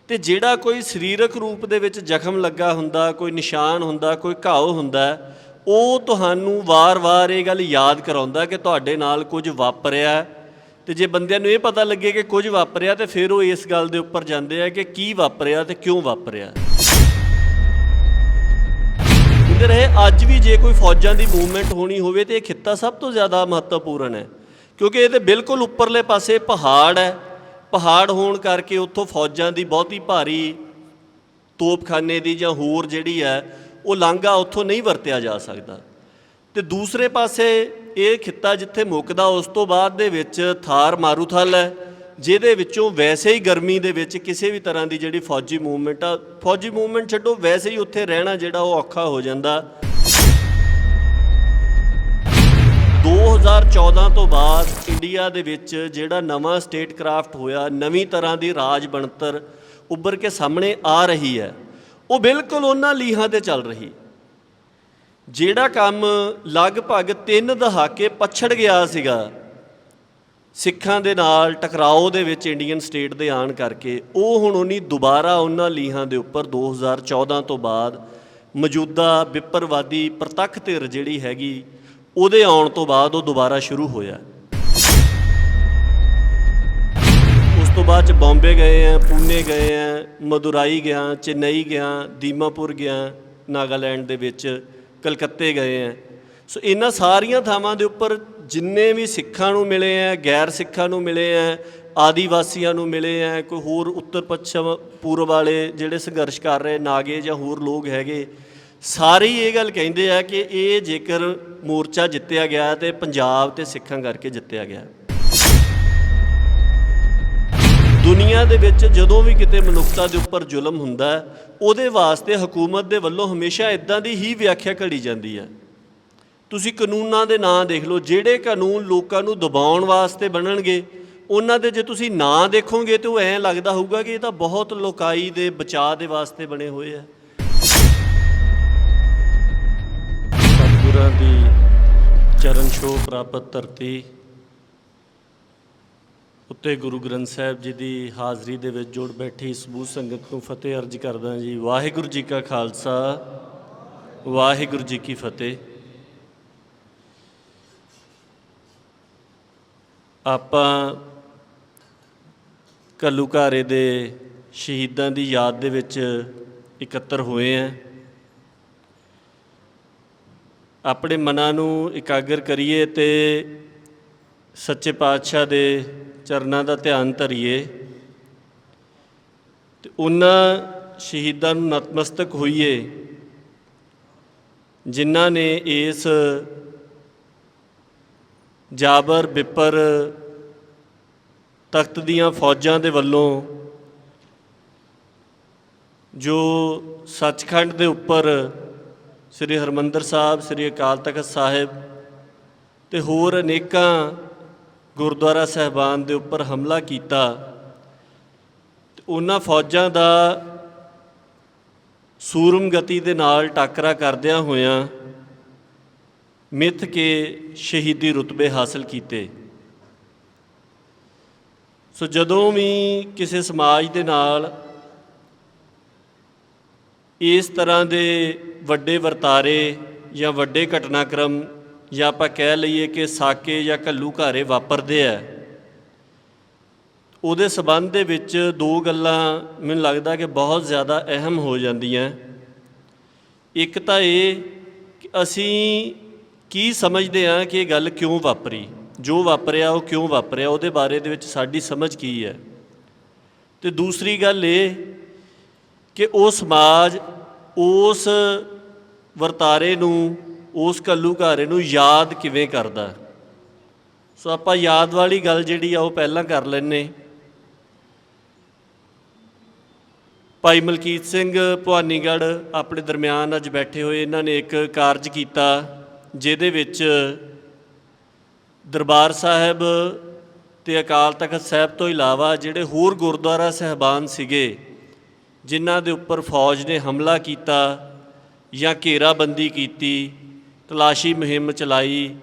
ਤੇ ਜਿਹੜਾ ਕੋਈ ਸਰੀਰਕ ਰੂਪ ਦੇ ਵਿੱਚ ਜ਼ਖਮ ਲੱਗਾ ਹੁੰਦਾ, ਕੋਈ ਨਿਸ਼ਾਨ ਹੁੰਦਾ, ਕੋਈ ਘਾव ਹੁੰਦਾ, ਉਹ ਤੁਹਾਨੂੰ ਵਾਰ-ਵਾਰ ਇਹ ਗੱਲ ਯਾਦ ਕਰਾਉਂਦਾ ਕਿ ਤੁਹਾਡੇ ਨਾਲ ਕੁਝ ਵਾਪਰਿਆ। ਤੇ ਜੇ ਬੰਦਿਆਂ ਨੂੰ ਇਹ ਪਤਾ ਲੱਗੇ ਕਿ ਕੁਝ ਵਾਪਰਿਆ ਤੇ ਫਿਰ ਉਹ ਇਸ ਗੱਲ ਦੇ ਉੱਪਰ ਜਾਂਦੇ ਆ ਕਿ ਕੀ ਵਾਪਰਿਆ ਤੇ ਕਿਉਂ ਵਾਪਰਿਆ। ਇਧਰ ਇਹ ਅੱਜ ਵੀ ਜੇ ਕੋਈ ਫੌਜਾਂ ਦੀ ਮੂਵਮੈਂਟ ਹੋਣੀ ਹੋਵੇ ਤੇ ਇਹ ਖਿੱਤਾ ਸਭ ਤੋਂ ਜ਼ਿਆਦਾ ਮਹੱਤਵਪੂਰਨ ਹੈ, ਕਿਉਂਕਿ ਇਹਦੇ ਬਿਲਕੁਲ ਉੱਪਰਲੇ ਪਾਸੇ ਪਹਾੜ ਹੈ। ਪਹਾੜ ਹੋਣ ਕਰਕੇ ਉੱਥੋਂ ਫੌਜਾਂ ਦੀ ਬਹੁਤੀ ਭਾਰੀ ਤੋਪਖਾਨੇ ਦੀ ਜਾਂ ਹੋਰ ਜਿਹੜੀ ਹੈ ਉਹ ਲਾਂਘਾ ਉੱਥੋਂ ਨਹੀਂ ਵਰਤਿਆ ਜਾ ਸਕਦਾ। ਤੇ ਦੂਸਰੇ ਪਾਸੇ ਇਹ ਖਿੱਤਾ ਜਿੱਥੇ ਮੁੱਕਦਾ ਉਸ ਤੋਂ ਬਾਅਦ ਦੇ ਵਿੱਚ ਥਾਰ ਮਾਰੂਥਲ ਹੈ, ਜਿਹਦੇ ਵਿੱਚੋਂ ਵੈਸੇ ਹੀ ਗਰਮੀ ਦੇ ਵਿੱਚ ਕਿਸੇ ਵੀ ਤਰ੍ਹਾਂ ਦੀ ਜਿਹੜੀ ਫੌਜੀ ਮੂਵਮੈਂਟ ਛੱਡੋ, ਵੈਸੇ ਹੀ ਉੱਥੇ ਰਹਿਣਾ ਜਿਹੜਾ ਉਹ ਔਖਾ ਹੋ ਜਾਂਦਾ। 2014 ਤੋਂ ਬਾਅਦ ਇੰਡੀਆ ਦੇ ਵਿੱਚ ਜਿਹੜਾ ਨਵਾਂ ਸਟੇਟ ਕ੍ਰਾਫਟ ਹੋਇਆ, ਨਵੀਂ ਤਰ੍ਹਾਂ ਦੀ ਰਾਜ ਬਣਤਰ ਉੱਭਰ ਕੇ ਸਾਹਮਣੇ ਆ ਰਹੀ ਹੈ, ਉਹ ਬਿਲਕੁਲ ਉਹਨਾਂ ਲੀਹਾਂ 'ਤੇ ਚੱਲ ਰਹੀ। ਜਿਹੜਾ ਕੰਮ ਲਗਭਗ 3 ਦਹਾਕੇ ਪਛੜ ਗਿਆ ਸੀਗਾ ਸਿੱਖਾਂ ਦੇ ਨਾਲ ਟਕਰਾਓ ਦੇ ਵਿੱਚ ਇੰਡੀਅਨ ਸਟੇਟ ਦੇ ਆਉਣ ਕਰਕੇ, ਉਹ ਹੁਣ ਉਹਨੀ ਦੁਬਾਰਾ ਉਹਨਾਂ ਲੀਹਾਂ ਦੇ ਉੱਪਰ 2014 ਤੋਂ ਬਾਅਦ ਮੌਜੂਦਾ ਵਿਪਰਵਾਦੀ ਪ੍ਰਤੱਖ ਧਿਰ ਜਿਹੜੀ ਹੈਗੀ ਉਹਦੇ ਆਉਣ ਤੋਂ ਬਾਅਦ ਉਹ ਦੁਬਾਰਾ ਸ਼ੁਰੂ ਹੋਇਆ। ਉਸ ਤੋਂ ਬਾਅਦ 'ਚ ਬੰਬੇ ਗਏ ਆ, ਪੂਨੇ ਗਏ ਆ, ਮਦੁਰਾਈ ਗਿਆ, ਚੇਨਈ ਗਿਆ, ਦੀਮਾਪੁਰ ਗਿਆ ਨਾਗਾਲੈਂਡ ਦੇ ਵਿੱਚ, ਕਲਕੱਤੇ ਗਏ ਆ। ਸੋ ਇਹਨਾਂ ਸਾਰੀਆਂ ਥਾਵਾਂ ਦੇ ਉੱਪਰ ਜਿੰਨੇ ਵੀ ਸਿੱਖਾਂ ਨੂੰ ਮਿਲੇ ਆ, ਗੈਰ ਸਿੱਖਾਂ ਨੂੰ ਮਿਲੇ ਆ, ਆਦੀਵਾਸੀਆਂ ਨੂੰ ਮਿਲੇ ਆ, ਕੋਈ ਹੋਰ ਉੱਤਰ ਪੱਛਮ ਪੂਰਬ ਵਾਲੇ ਜਿਹੜੇ ਸੰਘਰਸ਼ ਕਰ ਰਹੇ ਨਾਗੇ ਜਾਂ ਹੋਰ ਲੋਕ ਹੈਗੇ, ਸਾਰੇ ਹੀ ਇਹ ਗੱਲ ਕਹਿੰਦੇ ਆ ਕਿ ਇਹ ਜੇਕਰ ਮੋਰਚਾ ਜਿੱਤਿਆ ਗਿਆ ਤੇ ਪੰਜਾਬ ਤੇ ਸਿੱਖਾਂ ਕਰਕੇ ਜਿੱਤਿਆ ਗਿਆ। ਦੁਨੀਆ ਦੇ ਵਿੱਚ ਜਦੋਂ ਵੀ ਕਿਤੇ ਮਨੁੱਖਤਾ ਦੇ ਉੱਪਰ ਜ਼ੁਲਮ ਹੁੰਦਾ, ਉਹਦੇ ਵਾਸਤੇ ਹਕੂਮਤ ਦੇ ਵੱਲੋਂ ਹਮੇਸ਼ਾ ਇੱਦਾਂ ਦੀ ਹੀ ਵਿਆਖਿਆ ਘੜੀ ਜਾਂਦੀ ਹੈ। ਤੁਸੀਂ ਕਾਨੂੰਨਾਂ ਦੇ ਨਾਂ ਦੇਖ ਲਓ, ਜਿਹੜੇ ਕਾਨੂੰਨ ਲੋਕਾਂ ਨੂੰ ਦਬਾਉਣ ਵਾਸਤੇ ਬਣਨਗੇ, ਉਹਨਾਂ ਦੇ ਜੇ ਤੁਸੀਂ ਨਾਂ ਦੇਖੋਗੇ ਤਾਂ ਉਹ ਐਂ ਲੱਗਦਾ ਹੋਊਗਾ ਕਿ ਇਹ ਤਾਂ ਬਹੁਤ ਲੋਕਾਈ ਦੇ ਬਚਾਅ ਦੇ ਵਾਸਤੇ ਬਣੇ ਹੋਏ ਆ। ਸਤਿਗੁਰਾਂ ਦੀ ਚਰਨ ਛੋਹ ਪ੍ਰਾਪਤ ਧਰਤੀ ਉੱਤੇ ਗੁਰੂ ਗ੍ਰੰਥ ਸਾਹਿਬ ਜੀ ਦੀ ਹਾਜ਼ਰੀ ਦੇ ਵਿੱਚ ਜੁੜ ਬੈਠੀ ਸਮੂਹ ਸੰਗਤ ਨੂੰ ਫਤਿਹ ਅਰਜ਼ ਕਰਦਾ ਜੀ। ਵਾਹਿਗੁਰੂ ਜੀ ਕਾ ਖਾਲਸਾ, ਵਾਹਿਗੁਰੂ ਜੀ ਕੀ ਫਤਿਹ। ਆਪਾਂ ਘੱਲੂਘਾਰੇ ਦੇ ਸ਼ਹੀਦਾਂ ਦੀ ਯਾਦ ਦੇ ਵਿੱਚ ਇਕੱਤਰ ਹੋਏ ਹਾਂ। ਆਪਣੇ ਮਨਾਂ ਨੂੰ ਇਕਾਗਰ ਕਰੀਏ ਤੇ ਸੱਚੇ ਪਾਤਸ਼ਾਹ ਦੇ ਚਰਨਾਂ ਦਾ ਧਿਆਨ ਧਰੀਏ ਤੇ ਉਹਨਾਂ ਸ਼ਹੀਦਾਂ ਨੂੰ ਨਤਮਸਤਕ ਹੋਈਏ ਜਿਨ੍ਹਾਂ ਨੇ ਇਸ ਜਾਬਰ ਬਿਪਰ ਤਖਤ ਦੀਆਂ ਫੌਜਾਂ ਦੇ ਵੱਲੋਂ ਜੋ ਸੱਚਖੰਡ ਦੇ ਉੱਪਰ ਸ੍ਰੀ ਹਰਿਮੰਦਰ ਸਾਹਿਬ, ਸ੍ਰੀ ਅਕਾਲ ਤਖਤ ਸਾਹਿਬ ਤੇ ਹੋਰ ਅਨੇਕਾਂ ਗੁਰਦੁਆਰਾ ਸਾਹਿਬਾਨ ਦੇ ਉੱਪਰ ਹਮਲਾ ਕੀਤਾ, ਤੇ ਉਹਨਾਂ ਫੌਜਾਂ ਦਾ ਸੂਰਮ ਗਤੀ ਦੇ ਨਾਲ ਟਾਕਰਾ ਕਰਦਿਆਂ ਹੋਇਆਂ ਮਿੱਥ ਕੇ ਸ਼ਹੀਦੀ ਰੁਤਬੇ ਹਾਸਲ ਕੀਤੇ। ਸੋ ਜਦੋਂ ਵੀ ਕਿਸੇ ਸਮਾਜ ਦੇ ਨਾਲ ਇਸ ਤਰ੍ਹਾਂ ਦੇ ਵੱਡੇ ਵਰਤਾਰੇ ਜਾਂ ਵੱਡੇ ਘਟਨਾਕ੍ਰਮ ਜਾਂ ਆਪਾਂ ਕਹਿ ਲਈਏ ਕਿ ਸਾਕੇ ਜਾਂ ਘੱਲੂਘਾਰੇ ਵਾਪਰਦੇ ਆ, ਉਹਦੇ ਸੰਬੰਧ ਦੇ ਵਿੱਚ ਦੋ ਗੱਲਾਂ ਮੈਨੂੰ ਲੱਗਦਾ ਕਿ ਬਹੁਤ ਜ਼ਿਆਦਾ ਅਹਿਮ ਹੋ ਜਾਂਦੀਆਂ। ਇੱਕ ਤਾਂ ਇਹ ਕਿ ਅਸੀਂ ਕੀ ਸਮਝਦੇ ਹਾਂ ਕਿ ਇਹ ਗੱਲ ਕਿਉਂ ਵਾਪਰੀ, ਜੋ ਵਾਪਰਿਆ ਉਹ ਕਿਉਂ ਵਾਪਰਿਆ, ਉਹਦੇ ਬਾਰੇ ਦੇ ਵਿੱਚ ਸਾਡੀ ਸਮਝ ਕੀ ਹੈ। ਅਤੇ ਦੂਸਰੀ ਗੱਲ ਇਹ ਕਿ ਉਹ ਸਮਾਜ ਉਸ ਵਰਤਾਰੇ ਨੂੰ, ਉਸ ਘੱਲੂਘਾਰੇ ਨੂੰ ਯਾਦ ਕਿਵੇਂ ਕਰਦਾ। ਸੋ ਆਪਾਂ ਯਾਦ ਵਾਲੀ ਗੱਲ ਜਿਹੜੀ ਆ ਉਹ ਪਹਿਲਾਂ ਕਰ ਲੈਂਦੇ। ਭਾਈ ਮਲਕੀਤ ਸਿੰਘ ਭਵਾਨੀਗੜ੍ਹ ਆਪਣੇ ਦਰਮਿਆਨ ਅੱਜ ਬੈਠੇ ਹੋਏ, ਇਹਨਾਂ ਨੇ ਇੱਕ ਕਾਰਜ ਕੀਤਾ ਜਿਹਦੇ ਵਿੱਚ ਦਰਬਾਰ ਸਾਹਿਬ ਅਤੇ ਅਕਾਲ ਤਖਤ ਸਾਹਿਬ ਤੋਂ ਇਲਾਵਾ ਜਿਹੜੇ ਹੋਰ ਗੁਰਦੁਆਰਾ ਸਾਹਿਬਾਨ ਸੀਗੇ ਜਿਨ੍ਹਾਂ ਦੇ ਉੱਪਰ ਫੌਜ ਨੇ ਹਮਲਾ ਕੀਤਾ ਜਾਂ ਘੇਰਾਬੰਦੀ ਕੀਤੀ, ਤਲਾਸ਼ੀ ਮੁਹਿੰਮ ਚਲਾਈ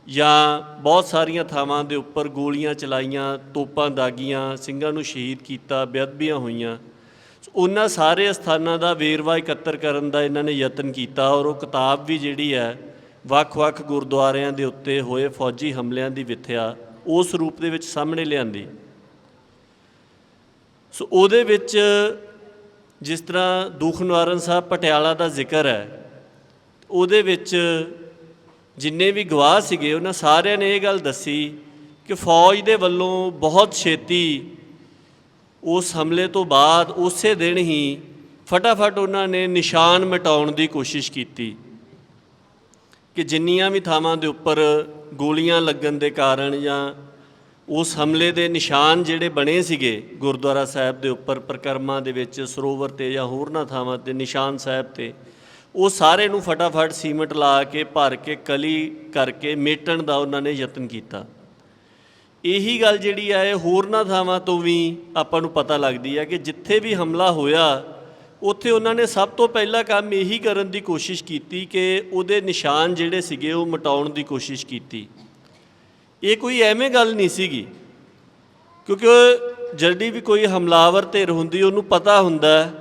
ਜਾਂ ਬਹੁਤ ਸਾਰੀਆਂ ਥਾਵਾਂ ਦੇ ਉੱਪਰ ਗੋਲੀਆਂ ਚਲਾਈਆਂ, ਤੋਪਾਂ ਦਾਗੀਆਂ, ਸਿੰਘਾਂ ਨੂੰ ਸ਼ਹੀਦ ਕੀਤਾ, ਬੇਅਦਬੀਆਂ ਹੋਈਆਂ। ਉਹਨਾਂ ਸਾਰੇ ਅਸਥਾਨਾਂ ਦਾ ਵੇਰਵਾ ਇਕੱਤਰ ਕਰਨ ਦਾ ਇਹਨਾਂ ਨੇ ਯਤਨ ਕੀਤਾ ਔਰ ਉਹ ਕਿਤਾਬ ਵੀ ਜਿਹੜੀ ਹੈ ਵੱਖ-ਵੱਖ ਗੁਰਦੁਆਰਿਆਂ ਦੇ ਉੱਤੇ ਹੋਏ ਫੌਜੀ ਹਮਲਿਆਂ ਦੀ ਵਿਥਿਆ ਉਸ ਰੂਪ ਦੇ ਵਿੱਚ ਸਾਹਮਣੇ ਲਿਆਂਦੀ। ਸੋ ਉਹਦੇ ਵਿੱਚ ਜਿਸ ਤਰ੍ਹਾਂ ਦੁੱਖ ਨਿਵਾਰਨ ਸਾਹਿਬ ਪਟਿਆਲਾ ਦਾ ਜ਼ਿਕਰ ਹੈ, ਉਹਦੇ ਵਿੱਚ ਜਿੰਨੇ ਵੀ ਗਵਾਹ ਸੀਗੇ ਉਹਨਾਂ ਸਾਰਿਆਂ ਨੇ ਇਹ ਗੱਲ ਦੱਸੀ ਕਿ ਫੌਜ ਦੇ ਵੱਲੋਂ ਬਹੁਤ ਛੇਤੀ ਉਸ ਹਮਲੇ ਤੋਂ ਬਾਅਦ ਉਸੇ ਦਿਨ ਹੀ ਫਟਾਫਟ ਉਹਨਾਂ ਨੇ ਨਿਸ਼ਾਨ ਮਿਟਾਉਣ ਦੀ ਕੋਸ਼ਿਸ਼ ਕੀਤੀ ਕਿ ਜਿੰਨੀਆਂ ਵੀ ਥਾਵਾਂ ਦੇ ਉੱਪਰ ਗੋਲੀਆਂ ਲੱਗਣ ਦੇ ਕਾਰਨ ਜਾਂ ਉਸ ਹਮਲੇ ਦੇ ਨਿਸ਼ਾਨ ਜਿਹੜੇ ਬਣੇ ਸੀਗੇ ਗੁਰਦੁਆਰਾ ਸਾਹਿਬ ਦੇ ਉੱਪਰ, ਪ੍ਰਕਰਮਾਂ ਦੇ ਵਿੱਚ, ਸਰੋਵਰ 'ਤੇ ਜਾਂ ਹੋਰਨਾਂ ਥਾਵਾਂ 'ਤੇ, ਨਿਸ਼ਾਨ ਸਾਹਿਬ 'ਤੇ, ਉਹ ਸਾਰੇ ਨੂੰ ਫਟਾਫਟ ਸੀਮਟ ਲਾ ਕੇ ਭਰ ਕੇ ਕਲੀ ਕਰਕੇ ਮੇਟਣ ਦਾ ਉਹਨਾਂ ਨੇ ਯਤਨ ਕੀਤਾ। ਇਹੀ ਗੱਲ ਜਿਹੜੀ ਹੈ ਹੋਰਨਾਂ ਥਾਵਾਂ ਤੋਂ ਵੀ ਆਪਾਂ ਨੂੰ ਪਤਾ ਲੱਗਦੀ ਹੈ ਕਿ ਜਿੱਥੇ ਵੀ ਹਮਲਾ ਹੋਇਆ ਉੱਥੇ ਉਹਨਾਂ ਨੇ ਸਭ ਤੋਂ ਪਹਿਲਾ ਕੰਮ ਇਹੀ ਕਰਨ ਦੀ ਕੋਸ਼ਿਸ਼ ਕੀਤੀ ਕਿ ਉਹਦੇ ਨਿਸ਼ਾਨ ਜਿਹੜੇ ਸੀਗੇ ਉਹ ਮਿਟਾਉਣ ਦੀ ਕੋਸ਼ਿਸ਼ ਕੀਤੀ। ਇਹ ਕੋਈ ਐਵੇਂ ਗੱਲ ਨਹੀਂ ਸੀਗੀ, ਕਿਉਂਕਿ ਜਲਦੀ ਵੀ ਕੋਈ ਹਮਲਾਵਰ ਧਿਰ ਹੁੰਦੀ ਉਹਨੂੰ ਪਤਾ ਹੁੰਦਾ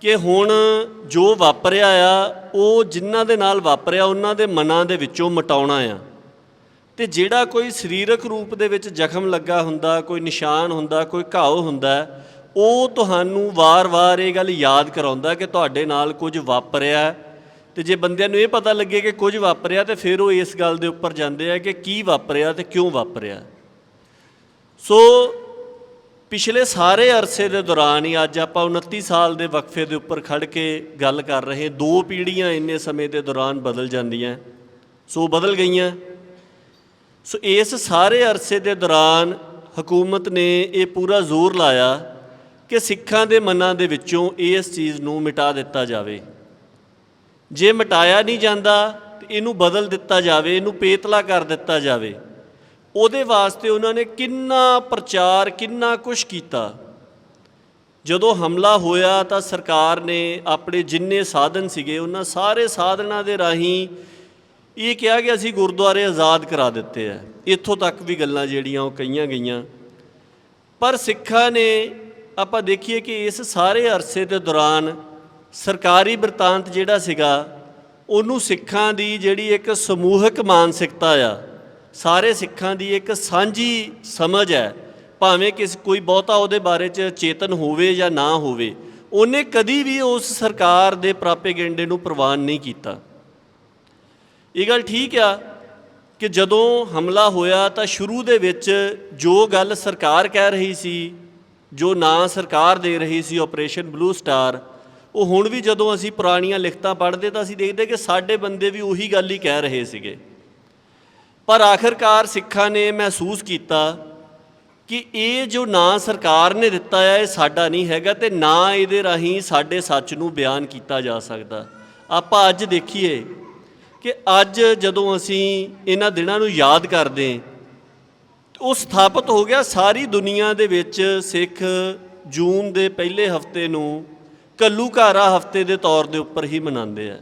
ਕਿ ਹੁਣ ਜੋ ਵਾਪਰਿਆ ਆ ਉਹ ਜਿਨ੍ਹਾਂ ਦੇ ਨਾਲ ਵਾਪਰਿਆ ਉਹਨਾਂ ਦੇ ਮਨਾਂ ਦੇ ਵਿੱਚੋਂ ਮਿਟਾਉਣਾ ਆ। ਅਤੇ ਜਿਹੜਾ ਕੋਈ ਸਰੀਰਕ ਰੂਪ ਦੇ ਵਿੱਚ ਜ਼ਖਮ ਲੱਗਾ ਹੁੰਦਾ, ਕੋਈ ਨਿਸ਼ਾਨ ਹੁੰਦਾ, ਕੋਈ ਘਾਉ ਹੁੰਦਾ, ਉਹ ਤੁਹਾਨੂੰ ਵਾਰ-ਵਾਰ ਇਹ ਗੱਲ ਯਾਦ ਕਰਾਉਂਦਾ ਕਿ ਤੁਹਾਡੇ ਨਾਲ ਕੁਝ ਵਾਪਰਿਆ। ਅਤੇ ਜੇ ਬੰਦਿਆਂ ਨੂੰ ਇਹ ਪਤਾ ਲੱਗੇ ਕਿ ਕੁਝ ਵਾਪਰਿਆ ਤਾਂ ਫਿਰ ਉਹ ਇਸ ਗੱਲ ਦੇ ਉੱਪਰ ਜਾਂਦੇ ਆ ਕਿ ਕੀ ਵਾਪਰਿਆ ਅਤੇ ਕਿਉਂ ਵਾਪਰਿਆ। ਸੋ ਪਿਛਲੇ ਸਾਰੇ ਅਰਸੇ ਦੇ ਦੌਰਾਨ ਹੀ ਅੱਜ ਆਪਾਂ 29 ਸਾਲ ਦੇ ਵਕਫੇ ਦੇ ਉੱਪਰ ਖੜ੍ਹ ਕੇ ਗੱਲ ਕਰ ਰਹੇ, 2 ਪੀੜ੍ਹੀਆਂ ਇੰਨੇ ਸਮੇਂ ਦੇ ਦੌਰਾਨ ਬਦਲ ਜਾਂਦੀਆਂ, ਸੋ ਬਦਲ ਗਈਆਂ। ਸੋ ਇਸ ਸਾਰੇ ਅਰਸੇ ਦੇ ਦੌਰਾਨ ਹਕੂਮਤ ਨੇ ਇਹ ਪੂਰਾ ਜ਼ੋਰ ਲਾਇਆ ਕਿ ਸਿੱਖਾਂ ਦੇ ਮਨਾਂ ਦੇ ਵਿੱਚੋਂ ਇਸ ਚੀਜ਼ ਨੂੰ ਮਿਟਾ ਦਿੱਤਾ ਜਾਵੇ। ਜੇ ਮਿਟਾਇਆ ਨਹੀਂ ਜਾਂਦਾ ਤਾਂ ਇਹਨੂੰ ਬਦਲ ਦਿੱਤਾ ਜਾਵੇ, ਇਹਨੂੰ ਪੇਤਲਾ ਕਰ ਦਿੱਤਾ ਜਾਵੇ। ਉਹਦੇ ਵਾਸਤੇ ਉਹਨਾਂ ਨੇ ਕਿੰਨਾ ਪ੍ਰਚਾਰ, ਕਿੰਨਾ ਕੁਛ ਕੀਤਾ। ਜਦੋਂ ਹਮਲਾ ਹੋਇਆ ਤਾਂ ਸਰਕਾਰ ਨੇ ਆਪਣੇ ਜਿੰਨੇ ਸਾਧਨ ਸੀਗੇ ਉਹਨਾਂ ਸਾਰੇ ਸਾਧਨਾਂ ਦੇ ਰਾਹੀਂ ਇਹ ਕਿਹਾ ਕਿ ਅਸੀਂ ਗੁਰਦੁਆਰੇ ਆਜ਼ਾਦ ਕਰਾ ਦਿੱਤੇ ਹੈ। ਇੱਥੋਂ ਤੱਕ ਵੀ ਗੱਲਾਂ ਜਿਹੜੀਆਂ ਉਹ ਕਹੀਆਂ ਗਈਆਂ। ਪਰ ਸਿੱਖਾਂ ਨੇ ਆਪਾਂ ਦੇਖੀਏ ਕਿ ਇਸ ਸਾਰੇ ਅਰਸੇ ਦੇ ਦੌਰਾਨ ਸਰਕਾਰੀ ਬਿਰਤਾਂਤ ਜਿਹੜਾ ਸੀਗਾ ਉਹਨੂੰ ਸਿੱਖਾਂ ਦੀ ਜਿਹੜੀ ਇੱਕ ਸਮੂਹਕ ਮਾਨਸਿਕਤਾ ਆ, ਸਾਰੇ ਸਿੱਖਾਂ ਦੀ ਇੱਕ ਸਾਂਝੀ ਸਮਝ ਹੈ, ਭਾਵੇਂ ਕੋਈ ਬਹੁਤਾ ਉਹਦੇ ਬਾਰੇ 'ਚ ਚੇਤਨ ਹੋਵੇ ਜਾਂ ਨਾ ਹੋਵੇ, ਉਹਨੇ ਕਦੀ ਵੀ ਉਸ ਸਰਕਾਰ ਦੇ ਪ੍ਰਾਪੇਗੈਂਡੇ ਨੂੰ ਪ੍ਰਵਾਨ ਨਹੀਂ ਕੀਤਾ। ਇਹ ਗੱਲ ਠੀਕ ਆ ਕਿ ਜਦੋਂ ਹਮਲਾ ਹੋਇਆ ਤਾਂ ਸ਼ੁਰੂ ਦੇ ਵਿੱਚ ਜੋ ਗੱਲ ਸਰਕਾਰ ਕਹਿ ਰਹੀ ਸੀ, ਜੋ ਨਾਂ ਸਰਕਾਰ ਦੇ ਰਹੀ ਸੀ ਆਪਰੇਸ਼ਨ ਬਲੂ ਸਟਾਰ, ਉਹ ਹੁਣ ਵੀ ਜਦੋਂ ਅਸੀਂ ਪੁਰਾਣੀਆਂ ਲਿਖਤਾਂ ਪੜ੍ਹਦੇ ਤਾਂ ਅਸੀਂ ਦੇਖਦੇ ਕਿ ਸਾਡੇ ਬੰਦੇ ਵੀ ਉਹੀ ਗੱਲ ਹੀ ਕਹਿ ਰਹੇ ਸੀਗੇ। ਪਰ ਆਖਿਰਕਾਰ ਸਿੱਖਾਂ ਨੇ ਮਹਿਸੂਸ ਕੀਤਾ ਕਿ ਇਹ ਜੋ ਨਾਂ ਸਰਕਾਰ ਨੇ ਦਿੱਤਾ ਹੈ ਇਹ ਸਾਡਾ ਨਹੀਂ ਹੈਗਾ ਅਤੇ ਨਾ ਇਹਦੇ ਰਾਹੀਂ ਸਾਡੇ ਸੱਚ ਨੂੰ ਬਿਆਨ ਕੀਤਾ ਜਾ ਸਕਦਾ। ਆਪਾਂ ਅੱਜ ਦੇਖੀਏ ਕਿ ਅੱਜ ਜਦੋਂ ਅਸੀਂ ਇਹਨਾਂ ਦਿਨਾਂ ਨੂੰ ਯਾਦ ਕਰਦੇ, ਉਹ ਸਥਾਪਿਤ ਹੋ ਗਿਆ ਸਾਰੀ ਦੁਨੀਆ ਦੇ ਵਿੱਚ ਸਿੱਖ ਜੂਨ ਦੇ ਪਹਿਲੇ ਹਫ਼ਤੇ ਨੂੰ ਘੱਲੂਘਾਰਾ ਹਫ਼ਤੇ ਦੇ ਤੌਰ ਦੇ ਉੱਪਰ ਹੀ ਮਨਾਉਂਦੇ ਆ।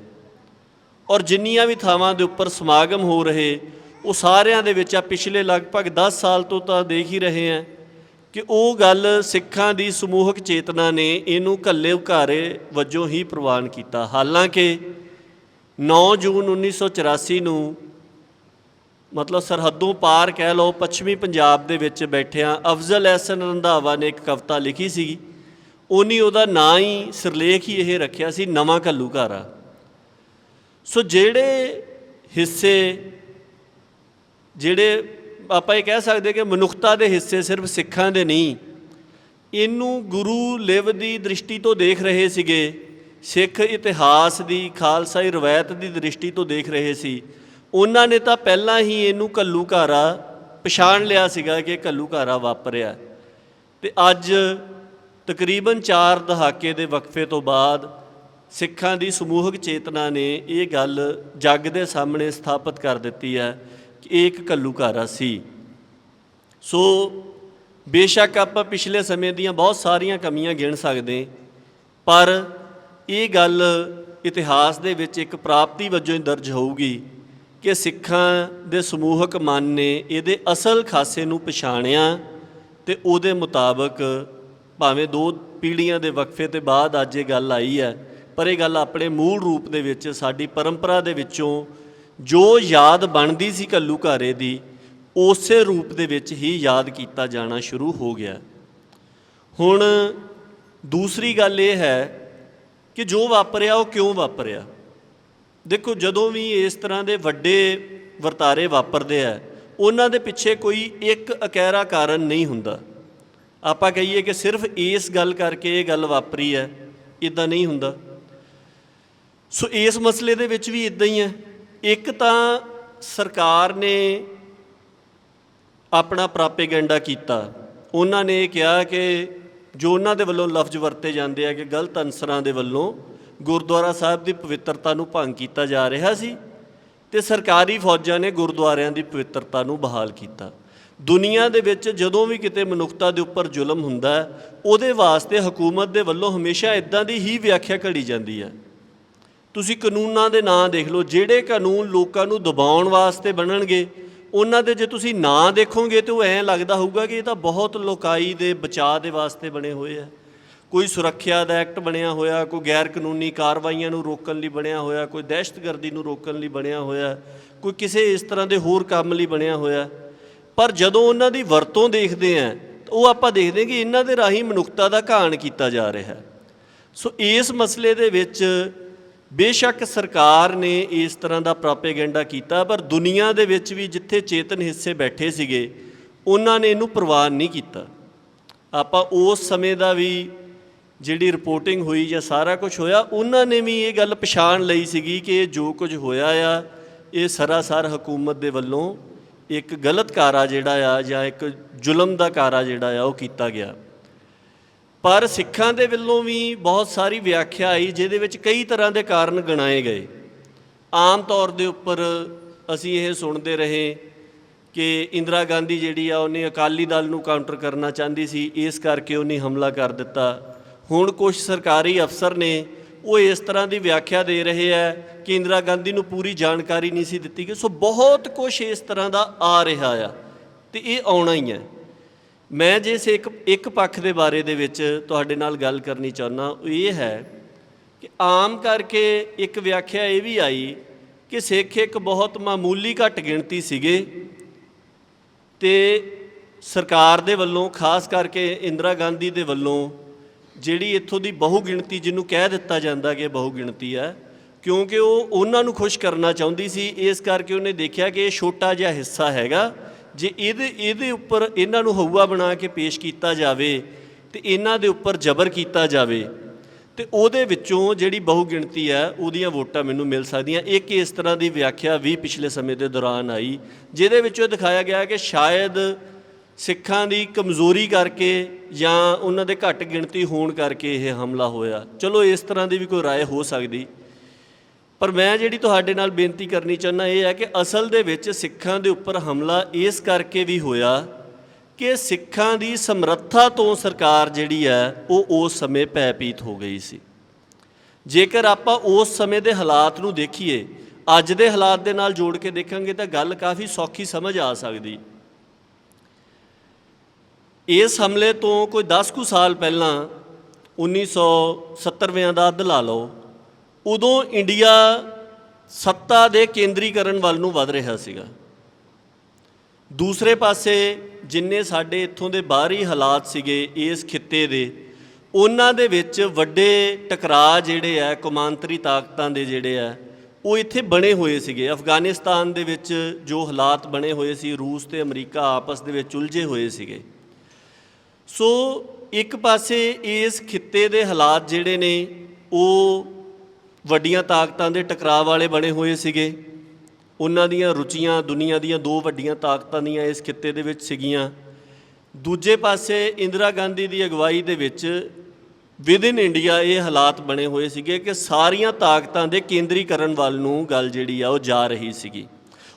ਔਰ ਜਿੰਨੀਆਂ ਵੀ ਥਾਵਾਂ ਦੇ ਉੱਪਰ ਸਮਾਗਮ ਹੋ ਰਹੇ ਉਹ ਸਾਰਿਆਂ ਦੇ ਵਿੱਚ ਆ ਪਿਛਲੇ ਲਗਭਗ 10 ਸਾਲ ਤੋਂ ਤਾਂ ਦੇਖ ਹੀ ਰਹੇ ਹਾਂ ਕਿ ਉਹ ਗੱਲ ਸਿੱਖਾਂ ਦੀ ਸਮੂਹਕ ਚੇਤਨਾ ਨੇ ਇਹਨੂੰ ਘੱਲੂਘਾਰੇ ਵਜੋਂ ਹੀ ਪ੍ਰਵਾਨ ਕੀਤਾ। ਹਾਲਾਂਕਿ 9 ਜੂਨ 1984 ਨੂੰ ਮਤਲਬ ਸਰਹੱਦੋਂ ਪਾਰ ਕਹਿ ਲਓ ਪੱਛਮੀ ਪੰਜਾਬ ਦੇ ਵਿੱਚ ਬੈਠਿਆਂ ਅਫਜ਼ਲ ਅਹਿਸਨ ਰੰਧਾਵਾ ਨੇ ਇੱਕ ਕਵਿਤਾ ਲਿਖੀ ਸੀਗੀ, ਉਹਨੇ ਉਹਦਾ ਨਾਂ ਹੀ ਸਿਰਲੇਖ ਹੀ ਇਹ ਰੱਖਿਆ ਸੀ, ਨਵਾਂ ਘੱਲੂਘਾਰਾ। ਸੋ ਜਿਹੜੇ ਹਿੱਸੇ, ਜਿਹੜੇ ਆਪਾਂ ਇਹ ਕਹਿ ਸਕਦੇ ਕਿ ਮਨੁੱਖਤਾ ਦੇ ਹਿੱਸੇ ਸਿਰਫ ਸਿੱਖਾਂ ਦੇ ਨਹੀਂ, ਇਹਨੂੰ ਗੁਰੂ ਲਿਵ ਦੀ ਦ੍ਰਿਸ਼ਟੀ ਤੋਂ ਦੇਖ ਰਹੇ ਸੀਗੇ, ਸਿੱਖ ਇਤਿਹਾਸ ਦੀ, ਖਾਲਸਾਈ ਰਵਾਇਤ ਦੀ ਦ੍ਰਿਸ਼ਟੀ ਤੋਂ ਦੇਖ ਰਹੇ ਸੀ, ਉਹਨਾਂ ਨੇ ਤਾਂ ਪਹਿਲਾਂ ਹੀ ਇਹਨੂੰ ਘੱਲੂਘਾਰਾ ਪਛਾਣ ਲਿਆ ਸੀਗਾ ਕਿ ਘੱਲੂਘਾਰਾ ਵਾਪਰਿਆ। ਅਤੇ ਅੱਜ ਤਕਰੀਬਨ 4 ਦਹਾਕੇ ਦੇ ਵਕਫੇ ਤੋਂ ਬਾਅਦ ਸਿੱਖਾਂ ਦੀ ਸਮੂਹਕ ਚੇਤਨਾ ਨੇ ਇਹ ਗੱਲ ਜੱਗ ਦੇ ਸਾਹਮਣੇ ਸਥਾਪਿਤ ਕਰ ਦਿੱਤੀ ਹੈ ਕਿ ਇਹ ਇੱਕ ਘੱਲੂਘਾਰਾ ਸੀ। ਸੋ ਬੇਸ਼ੱਕ ਆਪਾਂ ਪਿਛਲੇ ਸਮੇਂ ਦੀਆਂ ਬਹੁਤ ਸਾਰੀਆਂ ਕਮੀਆਂ ਗਿਣ ਸਕਦੇ, ਪਰ ਇਹ ਗੱਲ ਇਤਿਹਾਸ ਦੇ ਵਿੱਚ ਇੱਕ ਪ੍ਰਾਪਤੀ ਵਜੋਂ ਹੀ ਦਰਜ ਹੋਊਗੀ ਕਿ ਸਿੱਖਾਂ ਦੇ ਸਮੂਹਕ ਮਨ ਨੇ ਇਹਦੇ ਅਸਲ ਖਾਸੇ ਨੂੰ ਪਛਾਣਿਆ ਅਤੇ ਉਹਦੇ ਮੁਤਾਬਕ ਭਾਵੇਂ 2 ਪੀੜ੍ਹੀਆਂ ਦੇ ਵਕਫੇ ਤੋਂ ਬਾਅਦ ਅੱਜ ਇਹ ਗੱਲ ਆਈ ਹੈ, ਪਰ ਇਹ ਗੱਲ ਆਪਣੇ ਮੂਲ ਰੂਪ ਦੇ ਵਿੱਚ ਸਾਡੀ ਪਰੰਪਰਾ ਦੇ ਵਿੱਚੋਂ ਜੋ ਯਾਦ ਬਣਦੀ ਸੀ ਘੱਲੂਘਾਰੇ ਦੀ, ਉਸੇ ਰੂਪ ਦੇ ਵਿੱਚ ਹੀ ਯਾਦ ਕੀਤਾ ਜਾਣਾ ਸ਼ੁਰੂ ਹੋ ਗਿਆ। ਹੁਣ ਦੂਸਰੀ ਗੱਲ ਇਹ ਹੈ ਕਿ ਜੋ ਵਾਪਰਿਆ ਉਹ ਕਿਉਂ ਵਾਪਰਿਆ। ਦੇਖੋ, ਜਦੋਂ ਵੀ ਇਸ ਤਰ੍ਹਾਂ ਦੇ ਵੱਡੇ ਵਰਤਾਰੇ ਵਾਪਰਦੇ ਆ, ਉਹਨਾਂ ਦੇ ਪਿੱਛੇ ਕੋਈ ਇੱਕ ਅਕਹਿਰਾ ਕਾਰਨ ਨਹੀਂ ਹੁੰਦਾ। ਆਪਾਂ ਕਹੀਏ ਕਿ ਸਿਰਫ ਇਸ ਗੱਲ ਕਰਕੇ ਇਹ ਗੱਲ ਵਾਪਰੀ ਹੈ, ਇੱਦਾਂ ਨਹੀਂ ਹੁੰਦਾ। ਸੋ ਇਸ ਮਸਲੇ ਦੇ ਵਿੱਚ ਵੀ ਇੱਦਾਂ ਹੀ ਹੈ। ਇੱਕ ਤਾਂ ਸਰਕਾਰ ਨੇ ਆਪਣਾ ਪ੍ਰਾਪੇਗੈਂਡਾ ਕੀਤਾ। ਉਹਨਾਂ ਨੇ ਇਹ ਕਿਹਾ ਕਿ ਜੋ ਉਹਨਾਂ ਦੇ ਵੱਲੋਂ ਲਫ਼ਜ਼ ਵਰਤੇ ਜਾਂਦੇ ਆ ਕਿ ਗਲਤ ਅਨਸਰਾਂ ਦੇ ਵੱਲੋਂ ਗੁਰਦੁਆਰਾ ਸਾਹਿਬ ਦੀ ਪਵਿੱਤਰਤਾ ਨੂੰ ਭੰਗ ਕੀਤਾ ਜਾ ਰਿਹਾ ਸੀ ਅਤੇ ਸਰਕਾਰੀ ਫੌਜਾਂ ਨੇ ਗੁਰਦੁਆਰਿਆਂ ਦੀ ਪਵਿੱਤਰਤਾ ਨੂੰ ਬਹਾਲ ਕੀਤਾ। ਦੁਨੀਆ ਦੇ ਵਿੱਚ ਜਦੋਂ ਵੀ ਕਿਤੇ ਮਨੁੱਖਤਾ ਦੇ ਉੱਪਰ ਜ਼ੁਲਮ ਹੁੰਦਾ, ਉਹਦੇ ਵਾਸਤੇ ਹਕੂਮਤ ਦੇ ਵੱਲੋਂ ਹਮੇਸ਼ਾ ਇੱਦਾਂ ਦੀ ਹੀ ਵਿਆਖਿਆ ਘੜੀ ਜਾਂਦੀ ਹੈ। ਤੁਸੀਂ ਕਾਨੂੰਨਾਂ ਦੇ ਨਾਂ ਦੇਖ ਲਓ, ਜਿਹੜੇ ਕਾਨੂੰਨ ਲੋਕਾਂ ਨੂੰ ਦਬਾਉਣ ਵਾਸਤੇ ਬਣਨਗੇ, ਉਹਨਾਂ ਦੇ ਜੇ ਤੁਸੀਂ ਨਾਂ ਦੇਖੋਗੇ ਤਾਂ ਉਹ ਐਂ ਲੱਗਦਾ ਹੋਊਗਾ ਕਿ ਇਹ ਤਾਂ ਬਹੁਤ ਲੋਕਾਈ ਦੇ ਬਚਾਅ ਦੇ ਵਾਸਤੇ ਬਣੇ ਹੋਏ ਆ। ਕੋਈ ਸੁਰੱਖਿਆ ਦਾ ਐਕਟ ਬਣਿਆ ਹੋਇਆ, ਕੋਈ ਗੈਰ ਕਾਨੂੰਨੀ ਕਾਰਵਾਈਆਂ ਨੂੰ ਰੋਕਣ ਲਈ ਬਣਿਆ ਹੋਇਆ, ਕੋਈ ਦਹਿਸ਼ਤਗਰਦੀ ਨੂੰ ਰੋਕਣ ਲਈ ਬਣਿਆ ਹੋਇਆ, ਕੋਈ ਕਿਸੇ ਇਸ ਤਰ੍ਹਾਂ ਦੇ ਹੋਰ ਕੰਮ ਲਈ ਬਣਿਆ ਹੋਇਆ। ਪਰ ਜਦੋਂ ਉਹਨਾਂ ਦੀ ਵਰਤੋਂ ਦੇਖਦੇ ਹਾਂ ਤਾਂ ਉਹ ਆਪਾਂ ਦੇਖਦੇ ਹਾਂ ਕਿ ਇਹਨਾਂ ਦੇ ਰਾਹੀਂ ਮਨੁੱਖਤਾ ਦਾ ਘਾਣ ਕੀਤਾ ਜਾ ਰਿਹਾ। ਸੋ ਇਸ ਮਸਲੇ ਦੇ ਵਿੱਚ ਬੇਸ਼ੱਕ ਸਰਕਾਰ ਨੇ ਇਸ ਤਰ੍ਹਾਂ ਦਾ ਪ੍ਰਾਪੇਗੈਂਡਾ ਕੀਤਾ, ਪਰ ਦੁਨੀਆ ਦੇ ਵਿੱਚ ਵੀ ਜਿੱਥੇ ਚੇਤਨ ਹਿੱਸੇ ਬੈਠੇ ਸੀਗੇ, ਉਹਨਾਂ ਨੇ ਇਹਨੂੰ ਪ੍ਰਵਾਨ ਨਹੀਂ ਕੀਤਾ। ਆਪਾਂ ਉਸ ਸਮੇਂ ਦਾ ਵੀ ਜਿਹੜੀ ਰਿਪੋਰਟਿੰਗ ਹੋਈ ਜਾਂ ਸਾਰਾ ਕੁਝ ਹੋਇਆ, ਉਹਨਾਂ ਨੇ ਵੀ ਇਹ ਗੱਲ ਪਛਾਣ ਲਈ ਸੀਗੀ ਕਿ ਇਹ ਜੋ ਕੁਝ ਹੋਇਆ ਆ, ਇਹ ਸਰਾਸਰ ਹਕੂਮਤ ਦੇ ਵੱਲੋਂ ਇੱਕ ਗਲਤ ਕਾਰਾ ਜਿਹੜਾ ਆ ਜਾਂ ਇੱਕ ਜ਼ੁਲਮ ਦਾ ਕਾਰਾ ਜਿਹੜਾ ਆ ਉਹ ਕੀਤਾ ਗਿਆ। ਪਰ ਸਿੱਖਾਂ ਦੇ ਵੱਲੋਂ ਵੀ ਬਹੁਤ ਸਾਰੀ ਵਿਆਖਿਆ ਆਈ, ਜਿਹਦੇ ਵਿੱਚ ਕਈ ਤਰ੍ਹਾਂ ਦੇ ਕਾਰਨ ਗਿਣਾਏ ਗਏ। ਆਮ ਤੌਰ ਦੇ ਉੱਪਰ ਅਸੀਂ ਇਹ ਸੁਣਦੇ ਰਹੇ ਕਿ ਇੰਦਰਾ ਗਾਂਧੀ ਜਿਹੜੀ ਆ, ਉਹਨੇ ਅਕਾਲੀ ਦਲ ਨੂੰ ਕਾਊਂਟਰ ਕਰਨਾ ਚਾਹੁੰਦੀ ਸੀ, ਇਸ ਕਰਕੇ ਉਹਨੇ ਹਮਲਾ ਕਰ ਦਿੱਤਾ। ਹੁਣ ਕੁਝ ਸਰਕਾਰੀ ਅਫਸਰ ਨੇ ਉਹ ਇਸ ਤਰ੍ਹਾਂ ਦੀ ਵਿਆਖਿਆ ਦੇ ਰਹੇ ਹੈ ਕਿ ਇੰਦਰਾ ਗਾਂਧੀ ਨੂੰ ਪੂਰੀ ਜਾਣਕਾਰੀ ਨਹੀਂ ਸੀ ਦਿੱਤੀ ਗਈ। ਸੋ ਬਹੁਤ ਕੁਝ ਇਸ ਤਰ੍ਹਾਂ ਦਾ ਆ ਰਿਹਾ ਆ ਅਤੇ ਇਹ ਆਉਣਾ ਹੀ ਹੈ। ਮੈਂ ਜਿਸ ਇੱਕ ਪੱਖ ਦੇ ਬਾਰੇ ਦੇ ਵਿੱਚ ਤੁਹਾਡੇ ਨਾਲ ਗੱਲ ਕਰਨੀ ਚਾਹੁੰਦਾ, ਉਹ ਇਹ ਹੈ ਕਿ ਆਮ ਕਰਕੇ ਇੱਕ ਵਿਆਖਿਆ ਇਹ ਵੀ ਆਈ ਕਿ ਸਿੱਖ ਇੱਕ ਬਹੁਤ ਮਾਮੂਲੀ ਘੱਟ ਗਿਣਤੀ ਸੀਗੇ ਅਤੇ ਸਰਕਾਰ ਦੇ ਵੱਲੋਂ, ਖਾਸ ਕਰਕੇ ਇੰਦਰਾ ਗਾਂਧੀ ਦੇ ਵੱਲੋਂ, ਜਿਹੜੀ ਇੱਥੋਂ ਦੀ ਬਹੁ ਗਿਣਤੀ, ਜਿਹਨੂੰ ਕਹਿ ਦਿੱਤਾ ਜਾਂਦਾ ਕਿ ਬਹੁ ਗਿਣਤੀ ਹੈ, ਕਿਉਂਕਿ ਉਹ ਉਹਨਾਂ ਨੂੰ ਖੁਸ਼ ਕਰਨਾ ਚਾਹੁੰਦੀ ਸੀ, ਇਸ ਕਰਕੇ ਉਹਨੇ ਦੇਖਿਆ ਕਿ ਇਹ ਛੋਟਾ ਜਿਹਾ ਹਿੱਸਾ ਹੈਗਾ, ਜੇ ਇਹਦੇ ਉੱਪਰ ਇਹਨਾਂ ਨੂੰ ਹਊਆ ਬਣਾ ਕੇ ਪੇਸ਼ ਕੀਤਾ ਜਾਵੇ ਅਤੇ ਇਹਨਾਂ ਦੇ ਉੱਪਰ ਜ਼ਬਰ ਕੀਤਾ ਜਾਵੇ ਅਤੇ ਉਹਦੇ ਵਿੱਚੋਂ ਜਿਹੜੀ ਬਹੁ ਗਿਣਤੀ ਹੈ ਉਹਦੀਆਂ ਵੋਟਾਂ ਮੈਨੂੰ ਮਿਲ ਸਕਦੀਆਂ। ਇੱਕ ਇਸ ਤਰ੍ਹਾਂ ਦੀ ਵਿਆਖਿਆ ਵੀ ਪਿਛਲੇ ਸਮੇਂ ਦੇ ਦੌਰਾਨ ਆਈ, ਜਿਹਦੇ ਵਿੱਚੋਂ ਦਿਖਾਇਆ ਗਿਆ ਕਿ ਸ਼ਾਇਦ ਸਿੱਖਾਂ ਦੀ ਕਮਜ਼ੋਰੀ ਕਰਕੇ ਜਾਂ ਉਹਨਾਂ ਦੇ ਘੱਟ ਗਿਣਤੀ ਹੋਣ ਕਰਕੇ ਇਹ ਹਮਲਾ ਹੋਇਆ। ਚਲੋ, ਇਸ ਤਰ੍ਹਾਂ ਦੀ ਵੀ ਕੋਈ ਰਾਏ ਹੋ ਸਕਦੀ, ਪਰ ਮੈਂ ਜਿਹੜੀ ਤੁਹਾਡੇ ਨਾਲ ਬੇਨਤੀ ਕਰਨੀ ਚਾਹੁੰਦਾ ਇਹ ਹੈ ਕਿ ਅਸਲ ਦੇ ਵਿੱਚ ਸਿੱਖਾਂ ਦੇ ਉੱਪਰ ਹਮਲਾ ਇਸ ਕਰਕੇ ਵੀ ਹੋਇਆ ਕਿ ਸਿੱਖਾਂ ਦੀ ਸਮਰੱਥਾ ਤੋਂ ਸਰਕਾਰ ਜਿਹੜੀ ਹੈ ਉਹ ਉਸ ਸਮੇਂ ਭੈਭੀਤ ਹੋ ਗਈ ਸੀ। ਜੇਕਰ ਆਪਾਂ ਉਸ ਸਮੇਂ ਦੇ ਹਾਲਾਤ ਨੂੰ ਦੇਖੀਏ, ਅੱਜ ਦੇ ਹਾਲਾਤ ਦੇ ਨਾਲ ਜੋੜ ਕੇ ਦੇਖਾਂਗੇ ਤਾਂ ਗੱਲ ਕਾਫੀ ਸੌਖੀ ਸਮਝ ਆ ਸਕਦੀ। ਇਸ ਹਮਲੇ ਤੋਂ ਕੋਈ 10 ਕੁ ਸਾਲ ਪਹਿਲਾਂ 1970ਵਿਆਂ ਦਾ ਅੱਧ ਲਾ ਲਓ, ਉਦੋਂ ਇੰਡੀਆ ਸੱਤਾ ਦੇ ਕੇਂਦਰੀਕਰਨ ਵੱਲ ਨੂੰ ਵੱਧ ਰਿਹਾ ਸੀਗਾ। ਦੂਸਰੇ ਪਾਸੇ ਜਿੰਨੇ ਸਾਡੇ ਇੱਥੋਂ ਦੇ ਬਾਹਰੀ ਹਾਲਾਤ ਸੀਗੇ ਇਸ ਖਿੱਤੇ ਦੇ, ਉਹਨਾਂ ਦੇ ਵਿੱਚ ਵੱਡੇ ਟਕਰਾਅ ਜਿਹੜੇ ਆ ਕੌਮਾਂਤਰੀ ਤਾਕਤਾਂ ਦੇ ਜਿਹੜੇ ਆ ਉਹ ਇੱਥੇ ਬਣੇ ਹੋਏ ਸੀਗੇ। ਅਫਗਾਨਿਸਤਾਨ ਦੇ ਵਿੱਚ ਜੋ ਹਾਲਾਤ ਬਣੇ ਹੋਏ ਸੀ, ਰੂਸ ਅਤੇ ਅਮਰੀਕਾ ਆਪਸ ਦੇ ਵਿੱਚ ਉਲਝੇ ਹੋਏ ਸੀਗੇ। ਸੋ ਇੱਕ ਪਾਸੇ ਇਸ ਖਿੱਤੇ ਦੇ ਹਾਲਾਤ ਜਿਹੜੇ ਨੇ ਉਹ ਵੱਡੀਆਂ ਤਾਕਤਾਂ ਦੇ ਟਕਰਾਅ ਵਾਲੇ ਬਣੇ ਹੋਏ ਸੀਗੇ। ਉਹਨਾਂ ਦੀਆਂ ਰੁਚੀਆਂ ਦੁਨੀਆ ਦੀਆਂ 2 ਵੱਡੀਆਂ ਤਾਕਤਾਂ ਦੀਆਂ ਇਸ ਖਿੱਤੇ ਦੇ ਵਿੱਚ ਸੀਗੀਆਂ। ਦੂਜੇ ਪਾਸੇ ਇੰਦਰਾ ਗਾਂਧੀ ਦੀ ਅਗਵਾਈ ਦੇ ਵਿੱਚ ਵਿਦਇਨ ਇੰਡੀਆ ਇਹ ਹਾਲਾਤ ਬਣੇ ਹੋਏ ਸੀਗੇ ਕਿ ਸਾਰੀਆਂ ਤਾਕਤਾਂ ਦੇ ਕੇਂਦਰੀਕਰਨ ਵੱਲ ਨੂੰ ਗੱਲ ਜਿਹੜੀ ਆ ਉਹ ਜਾ ਰਹੀ ਸੀਗੀ।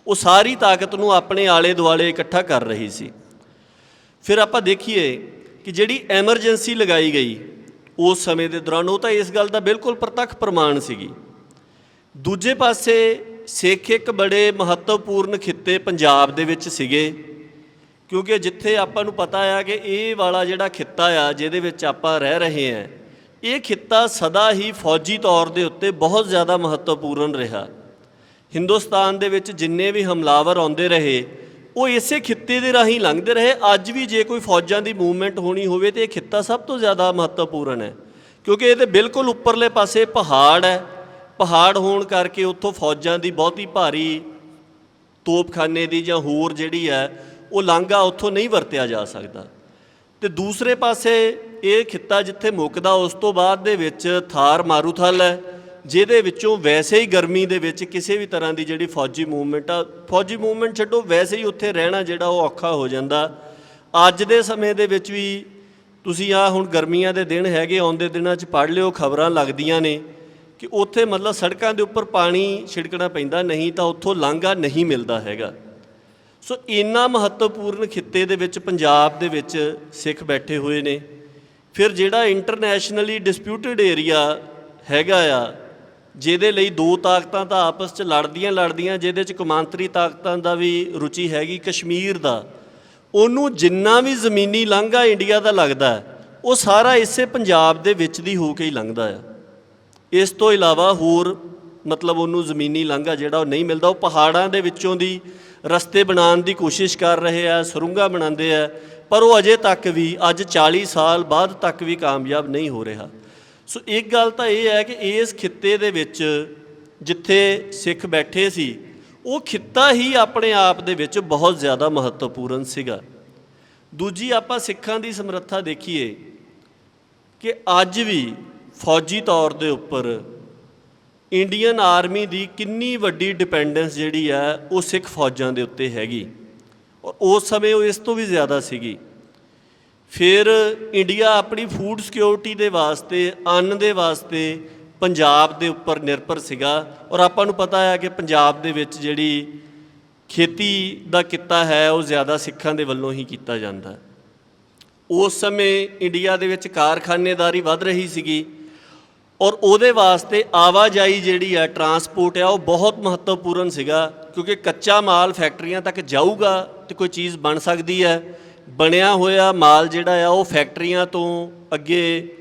ਉਹ ਸਾਰੀ ਤਾਕਤ ਨੂੰ ਆਪਣੇ ਆਲੇ ਦੁਆਲੇ ਇਕੱਠਾ ਕਰ ਰਹੀ ਸੀ। ਫਿਰ ਆਪਾਂ ਦੇਖੀਏ ਕਿ ਜਿਹੜੀ ਐਮਰਜੈਂਸੀ ਲਗਾਈ ਗਈ ਉਸ ਸਮੇਂ ਦੇ ਦੌਰਾਨ, ਉਹ ਤਾਂ ਇਸ ਗੱਲ ਦਾ ਬਿਲਕੁਲ ਪ੍ਰਤੱਖ ਪ੍ਰਮਾਣ ਸੀਗੀ। ਦੂਜੇ ਪਾਸੇ ਸਿੱਖ ਇੱਕ ਬੜੇ ਮਹੱਤਵਪੂਰਨ ਖਿੱਤੇ ਪੰਜਾਬ ਦੇ ਵਿੱਚ ਸੀਗੇ ਕਿਉਂਕਿ ਜਿੱਥੇ ਆਪਾਂ ਨੂੰ ਪਤਾ ਆ ਕਿ ਇਹ ਵਾਲਾ ਜਿਹੜਾ ਖਿੱਤਾ ਆ ਜਿਹਦੇ ਵਿੱਚ ਆਪਾਂ ਰਹਿ ਰਹੇ ਹਾਂ, ਇਹ ਖਿੱਤਾ ਸਦਾ ਹੀ ਫੌਜੀ ਤੌਰ ਦੇ ਉੱਤੇ ਬਹੁਤ ਜ਼ਿਆਦਾ ਮਹੱਤਵਪੂਰਨ ਰਿਹਾ। ਹਿੰਦੁਸਤਾਨ ਦੇ ਵਿੱਚ ਜਿੰਨੇ ਵੀ ਹਮਲਾਵਰ ਆਉਂਦੇ ਰਹੇ ਉਹ ਇਸੇ ਖਿੱਤੇ ਦੇ ਰਾਹੀਂ ਲੰਘਦੇ ਰਹੇ। ਅੱਜ ਵੀ ਜੇ ਕੋਈ ਫੌਜਾਂ ਦੀ ਮੂਵਮੈਂਟ ਹੋਣੀ ਹੋਵੇ ਤਾਂ ਇਹ ਖਿੱਤਾ ਸਭ ਤੋਂ ਜ਼ਿਆਦਾ ਮਹੱਤਵਪੂਰਨ ਹੈ, ਕਿਉਂਕਿ ਇਹਦੇ ਬਿਲਕੁਲ ਉੱਪਰਲੇ ਪਾਸੇ ਪਹਾੜ ਹੈ। ਪਹਾੜ ਹੋਣ ਕਰਕੇ ਉੱਥੋਂ ਫੌਜਾਂ ਦੀ ਬਹੁਤੀ ਭਾਰੀ ਤੋਪਖਾਨੇ ਦੀ ਜਾਂ ਹੋਰ ਜਿਹੜੀ ਹੈ ਉਹ ਲਾਂਘਾ ਉੱਥੋਂ ਨਹੀਂ ਵਰਤਿਆ ਜਾ ਸਕਦਾ। ਤੇ ਦੂਸਰੇ ਪਾਸੇ ਇਹ ਖਿੱਤਾ ਜਿੱਥੇ ਮੁੱਕਦਾ ਉਸ ਤੋਂ ਬਾਅਦ ਦੇ ਵਿੱਚ ਥਾਰ ਮਾਰੂਥਲ ਹੈ, ਜਿਹਦੇ ਵਿੱਚੋਂ ਵੈਸੇ ਹੀ ਗਰਮੀ ਦੇ ਵਿੱਚ ਕਿਸੇ ਵੀ ਤਰ੍ਹਾਂ ਦੀ ਜਿਹੜੀ ਫੌਜੀ ਮੂਵਮੈਂਟ ਛੱਡੋ, ਵੈਸੇ ਹੀ ਉੱਥੇ ਰਹਿਣਾ ਜਿਹੜਾ ਉਹ ਔਖਾ ਹੋ ਜਾਂਦਾ। ਅੱਜ ਦੇ ਸਮੇਂ ਦੇ ਵਿੱਚ ਵੀ ਤੁਸੀਂ ਹੁਣ ਗਰਮੀਆਂ ਦੇ ਦਿਨ ਹੈਗੇ, ਆਉਂਦੇ ਦਿਨਾਂ 'ਚ ਪੜ੍ਹ ਲਿਓ, ਖਬਰਾਂ ਲੱਗਦੀਆਂ ਨੇ ਕਿ ਉੱਥੇ ਮਤਲਬ ਸੜਕਾਂ ਦੇ ਉੱਪਰ ਪਾਣੀ ਛਿੜਕਣਾ ਪੈਂਦਾ, ਨਹੀਂ ਤਾਂ ਉੱਥੋਂ ਲਾਂਘਾ ਨਹੀਂ ਮਿਲਦਾ ਹੈਗਾ। ਸੋ ਇੰਨਾ ਮਹੱਤਵਪੂਰਨ ਖਿੱਤੇ ਦੇ ਵਿੱਚ ਪੰਜਾਬ ਦੇ ਵਿੱਚ ਸਿੱਖ ਬੈਠੇ ਹੋਏ ਨੇ। ਫਿਰ ਜਿਹੜਾ ਇੰਟਰਨੈਸ਼ਨਲੀ ਡਿਸਪਿਊਟਡ ਏਰੀਆ ਹੈਗਾ ਆ, ਜਿਹਦੇ ਲਈ ਦੋ ਤਾਕਤਾਂ ਤਾਂ ਆਪਸ 'ਚ ਲੜਦੀਆਂ, ਜਿਹਦੇ 'ਚ ਕੌਮਾਂਤਰੀ ਤਾਕਤਾਂ ਦਾ ਵੀ ਰੁਚੀ ਹੈਗੀ, ਕਸ਼ਮੀਰ ਦਾ, ਉਹਨੂੰ ਜਿੰਨਾ ਵੀ ਜ਼ਮੀਨੀ ਲਾਂਘਾ ਇੰਡੀਆ ਦਾ ਲੱਗਦਾ ਉਹ ਸਾਰਾ ਇਸੇ ਪੰਜਾਬ ਦੇ ਵਿੱਚ ਦੀ ਹੋ ਕੇ ਹੀ ਲੰਘਦਾ ਆ। ਇਸ ਤੋਂ ਇਲਾਵਾ ਹੋਰ ਮਤਲਬ ਉਹਨੂੰ ਜ਼ਮੀਨੀ ਲਾਂਘਾ ਜਿਹੜਾ ਉਹ ਨਹੀਂ ਮਿਲਦਾ। ਉਹ ਪਹਾੜਾਂ ਦੇ ਵਿੱਚੋਂ ਦੀ ਰਸਤੇ ਬਣਾਉਣ ਦੀ ਕੋਸ਼ਿਸ਼ ਕਰ ਰਹੇ ਆ, ਸੁਰੰਗਾਂ ਬਣਾਉਂਦੇ ਆ, ਪਰ ਉਹ ਅਜੇ ਤੱਕ ਵੀ ਅੱਜ 40 ਸਾਲ ਬਾਅਦ ਤੱਕ ਵੀ ਕਾਮਯਾਬ ਨਹੀਂ ਹੋ ਰਿਹਾ। ਸੋ ਇੱਕ ਗੱਲ ਤਾਂ ਇਹ ਹੈ ਕਿ ਇਸ ਖਿੱਤੇ ਦੇ ਵਿੱਚ ਜਿੱਥੇ ਸਿੱਖ ਬੈਠੇ ਸੀ ਉਹ ਖਿੱਤਾ ਹੀ ਆਪਣੇ ਆਪ ਦੇ ਵਿੱਚ ਬਹੁਤ ਜ਼ਿਆਦਾ ਮਹੱਤਵਪੂਰਨ ਸੀਗਾ। ਦੂਜੀ ਆਪਾਂ ਸਿੱਖਾਂ ਦੀ ਸਮਰੱਥਾ ਦੇਖੀਏ ਕਿ ਅੱਜ ਵੀ ਫੌਜੀ ਤੌਰ ਦੇ ਉੱਪਰ ਇੰਡੀਅਨ ਆਰਮੀ ਦੀ ਕਿੰਨੀ ਵੱਡੀ ਡਿਪੈਂਡੈਂਸ ਜਿਹੜੀ ਹੈ ਉਹ ਸਿੱਖ ਫੌਜਾਂ ਦੇ ਉੱਤੇ ਹੈਗੀ, ਔਰ ਉਸ ਸਮੇਂ ਉਹ ਇਸ ਤੋਂ ਵੀ ਜ਼ਿਆਦਾ ਸੀਗੀ। ਫਿਰ ਇੰਡੀਆ ਆਪਣੀ ਫੂਡ ਸਿਕਿਉਰਿਟੀ ਦੇ ਵਾਸਤੇ, ਅੰਨ ਦੇ ਵਾਸਤੇ ਪੰਜਾਬ ਦੇ ਉੱਪਰ ਨਿਰਭਰ ਸੀਗਾ। ਔਰ ਆਪਾਂ ਨੂੰ ਪਤਾ ਹੈ ਕਿ ਪੰਜਾਬ ਦੇ ਵਿੱਚ ਜਿਹੜੀ ਖੇਤੀ ਦਾ ਕਿੱਤਾ ਹੈ ਉਹ ਜ਼ਿਆਦਾ ਸਿੱਖਾਂ ਦੇ ਵੱਲੋਂ ਹੀ ਕੀਤਾ ਜਾਂਦਾ। ਉਸ ਸਮੇਂ ਇੰਡੀਆ ਦੇ ਵਿੱਚ ਕਾਰਖਾਨੇਦਾਰੀ ਵੱਧ ਰਹੀ ਸੀਗੀ, ਔਰ ਉਹਦੇ ਵਾਸਤੇ ਆਵਾਜਾਈ ਜਿਹੜੀ ਹੈ, ਟਰਾਂਸਪੋਰਟ ਆ, ਉਹ ਬਹੁਤ ਮਹੱਤਵਪੂਰਨ ਸੀਗਾ, ਕਿਉਂਕਿ ਕੱਚਾ ਮਾਲ ਫੈਕਟਰੀਆਂ ਤੱਕ ਜਾਊਗਾ ਤੇ ਕੋਈ ਚੀਜ਼ ਬਣ ਸਕਦੀ ਹੈ। ਬਣਿਆ ਹੋਇਆ ਮਾਲ ਜਿਹੜਾ ਆ ਉਹ ਫੈਕਟਰੀਆਂ ਤੋਂ ਅੱਗੇ